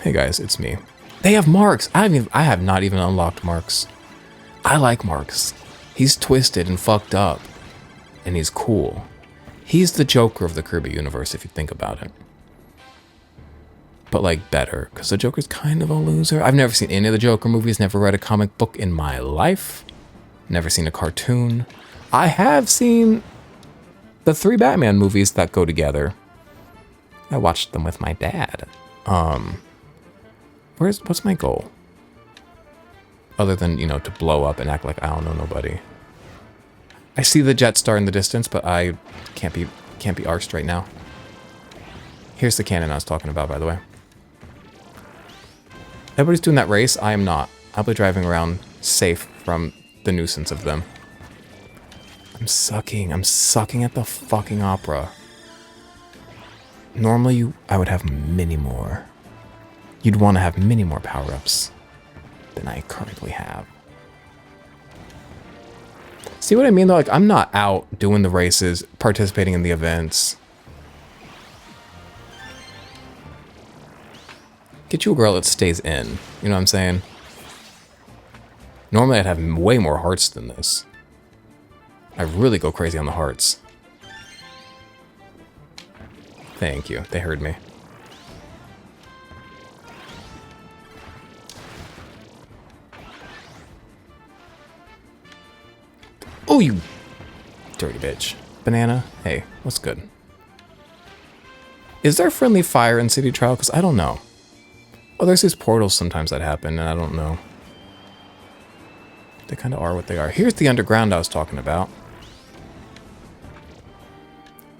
Hey guys, it's me. They have Marks. I have not even unlocked Marks. I like Marks. He's twisted and fucked up, and he's cool. He's the Joker of the Kirby universe, if you think about it. But like better, because the Joker's kind of a loser. I've never seen any of the Joker movies, never read a comic book in my life, never seen a cartoon. I have seen the 3 Batman movies that go together. I watched them with my dad. What's my goal? Other than, you know, to blow up and act like I don't know nobody. I see the Jetstar in the distance, but I can't be arsed right now. Here's the cannon I was talking about, by the way. Everybody's doing that race. I am not. I'll be driving around safe from the nuisance of them. I'm sucking at the fucking opera. Normally, I would have many more. You'd want to have many more power-ups than I currently have. See what I mean, though? Like, I'm not out doing the races, participating in the events. Get you a girl that stays in. You know what I'm saying? Normally, I'd have way more hearts than this. I really go crazy on the hearts. Thank you. They heard me. Oh, you dirty bitch. Banana, hey, what's good? Is there friendly fire in City Trial? Because I don't know. Oh, there's these portals sometimes that happen, and I don't know. They kind of are what they are. Here's the underground I was talking about.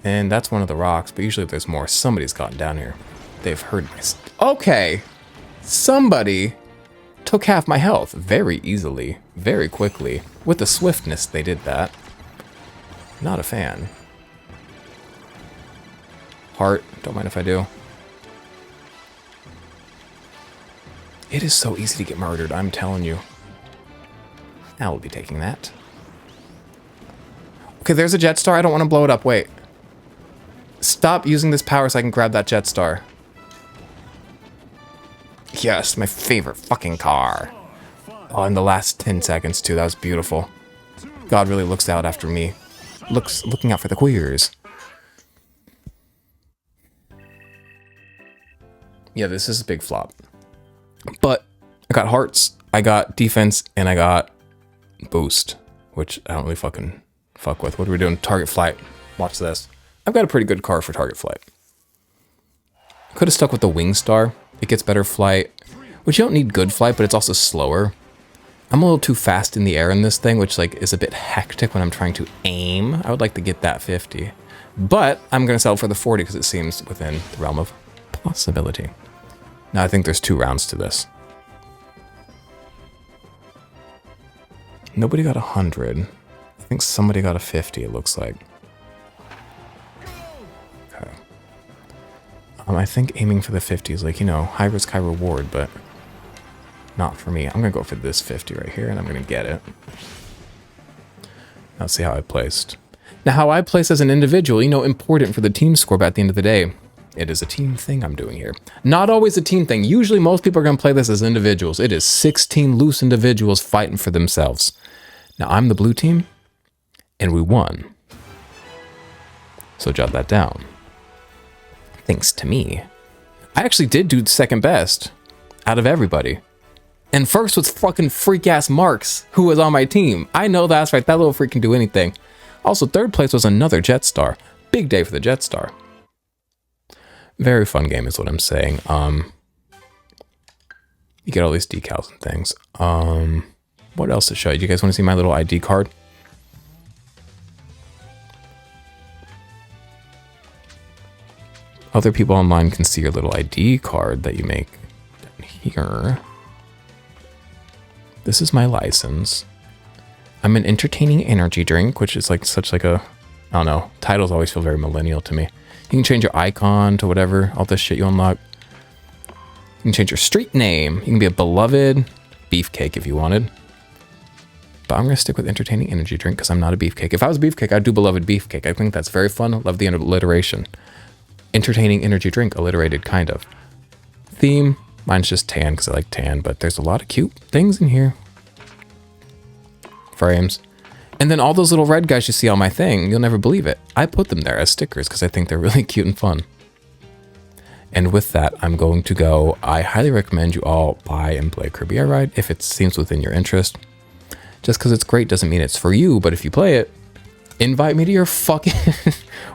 And that's one of the rocks, but usually if there's more, somebody's gotten down here. They've heard my... Okay! Somebody took half my health very easily, very quickly. With the swiftness they did that. Not a fan. Heart, don't mind if I do. It is so easy to get murdered, I'm telling you. I will be taking that. Okay, there's a jet star. I don't want to blow it up. Wait. Stop using this power so I can grab that jet star. Yes, my favorite fucking car. Oh, in the last 10 seconds, too. That was beautiful. God really looks out after me. Looking out for the queers. Yeah, this is a big flop. But I got hearts, I got defense, and I got boost, which I don't really fucking fuck with. What are we doing? Target flight. Watch this. I've got a pretty good car for target flight. Could have stuck with the wing star. It gets better flight, which you don't need good flight, but it's also slower. I'm a little too fast in the air in this thing, which like is a bit hectic when I'm trying to aim. I would like to get that 50, but I'm going to settle for the 40 because it seems within the realm of possibility. Now I think there's 2 rounds to this. Nobody got 100. I think somebody got a 50, it looks like. Okay. I think aiming for the 50 is like, you know, high risk, high reward, but not for me. I'm going to go for this 50 right here, and I'm going to get it. Let's see how I placed. Now, how I place as an individual, you know, important for the team score, but at the end of the day, it is a team thing I'm doing here. Not always a team thing. Usually, most people are going to play this as individuals. It is 16 loose individuals fighting for themselves. Now, I'm the blue team, and we won. So jot that down. Thanks to me. I actually did do second best out of everybody. And first was fucking freak-ass Marks, who was on my team. I know that's right. That little freak can do anything. Also, third place was another Jetstar. Big day for the Jetstar. Very fun game is what I'm saying. You get all these decals and things. What else to show you? Do you guys want to see my little ID card? Other people online can see your little ID card that you make down here. This is my license. I'm an entertaining energy drink, which is like such like a, I don't know, titles always feel very millennial to me. You can change your icon to whatever, all this shit you unlock. You can change your street name. You can be a beloved beefcake if you wanted. But I'm going to stick with entertaining energy drink because I'm not a beefcake. If I was a beefcake, I'd do beloved beefcake. I think that's very fun. Love the alliteration. Entertaining energy drink, alliterated kind of. Theme, mine's just tan because I like tan, but there's a lot of cute things in here. Frames. And then all those little red guys you see on my thing, you'll never believe it. I put them there as stickers because I think they're really cute and fun. And with that, I'm going to go. I highly recommend you all buy and play Kirby Air Ride if it seems within your interest. Just because it's great doesn't mean it's for you, but if you play it, invite me to your fucking...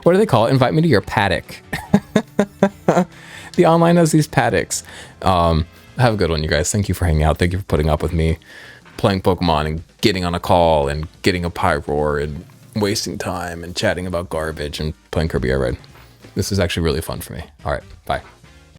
what do they call it? Invite me to your paddock. The online has these paddocks. Have a good one, you guys. Thank you for hanging out. Thank you for putting up with me playing Pokemon and getting on a call and getting a Pyroar and wasting time and chatting about garbage and playing Kirby Air Ride. This is actually really fun for me. All right, bye.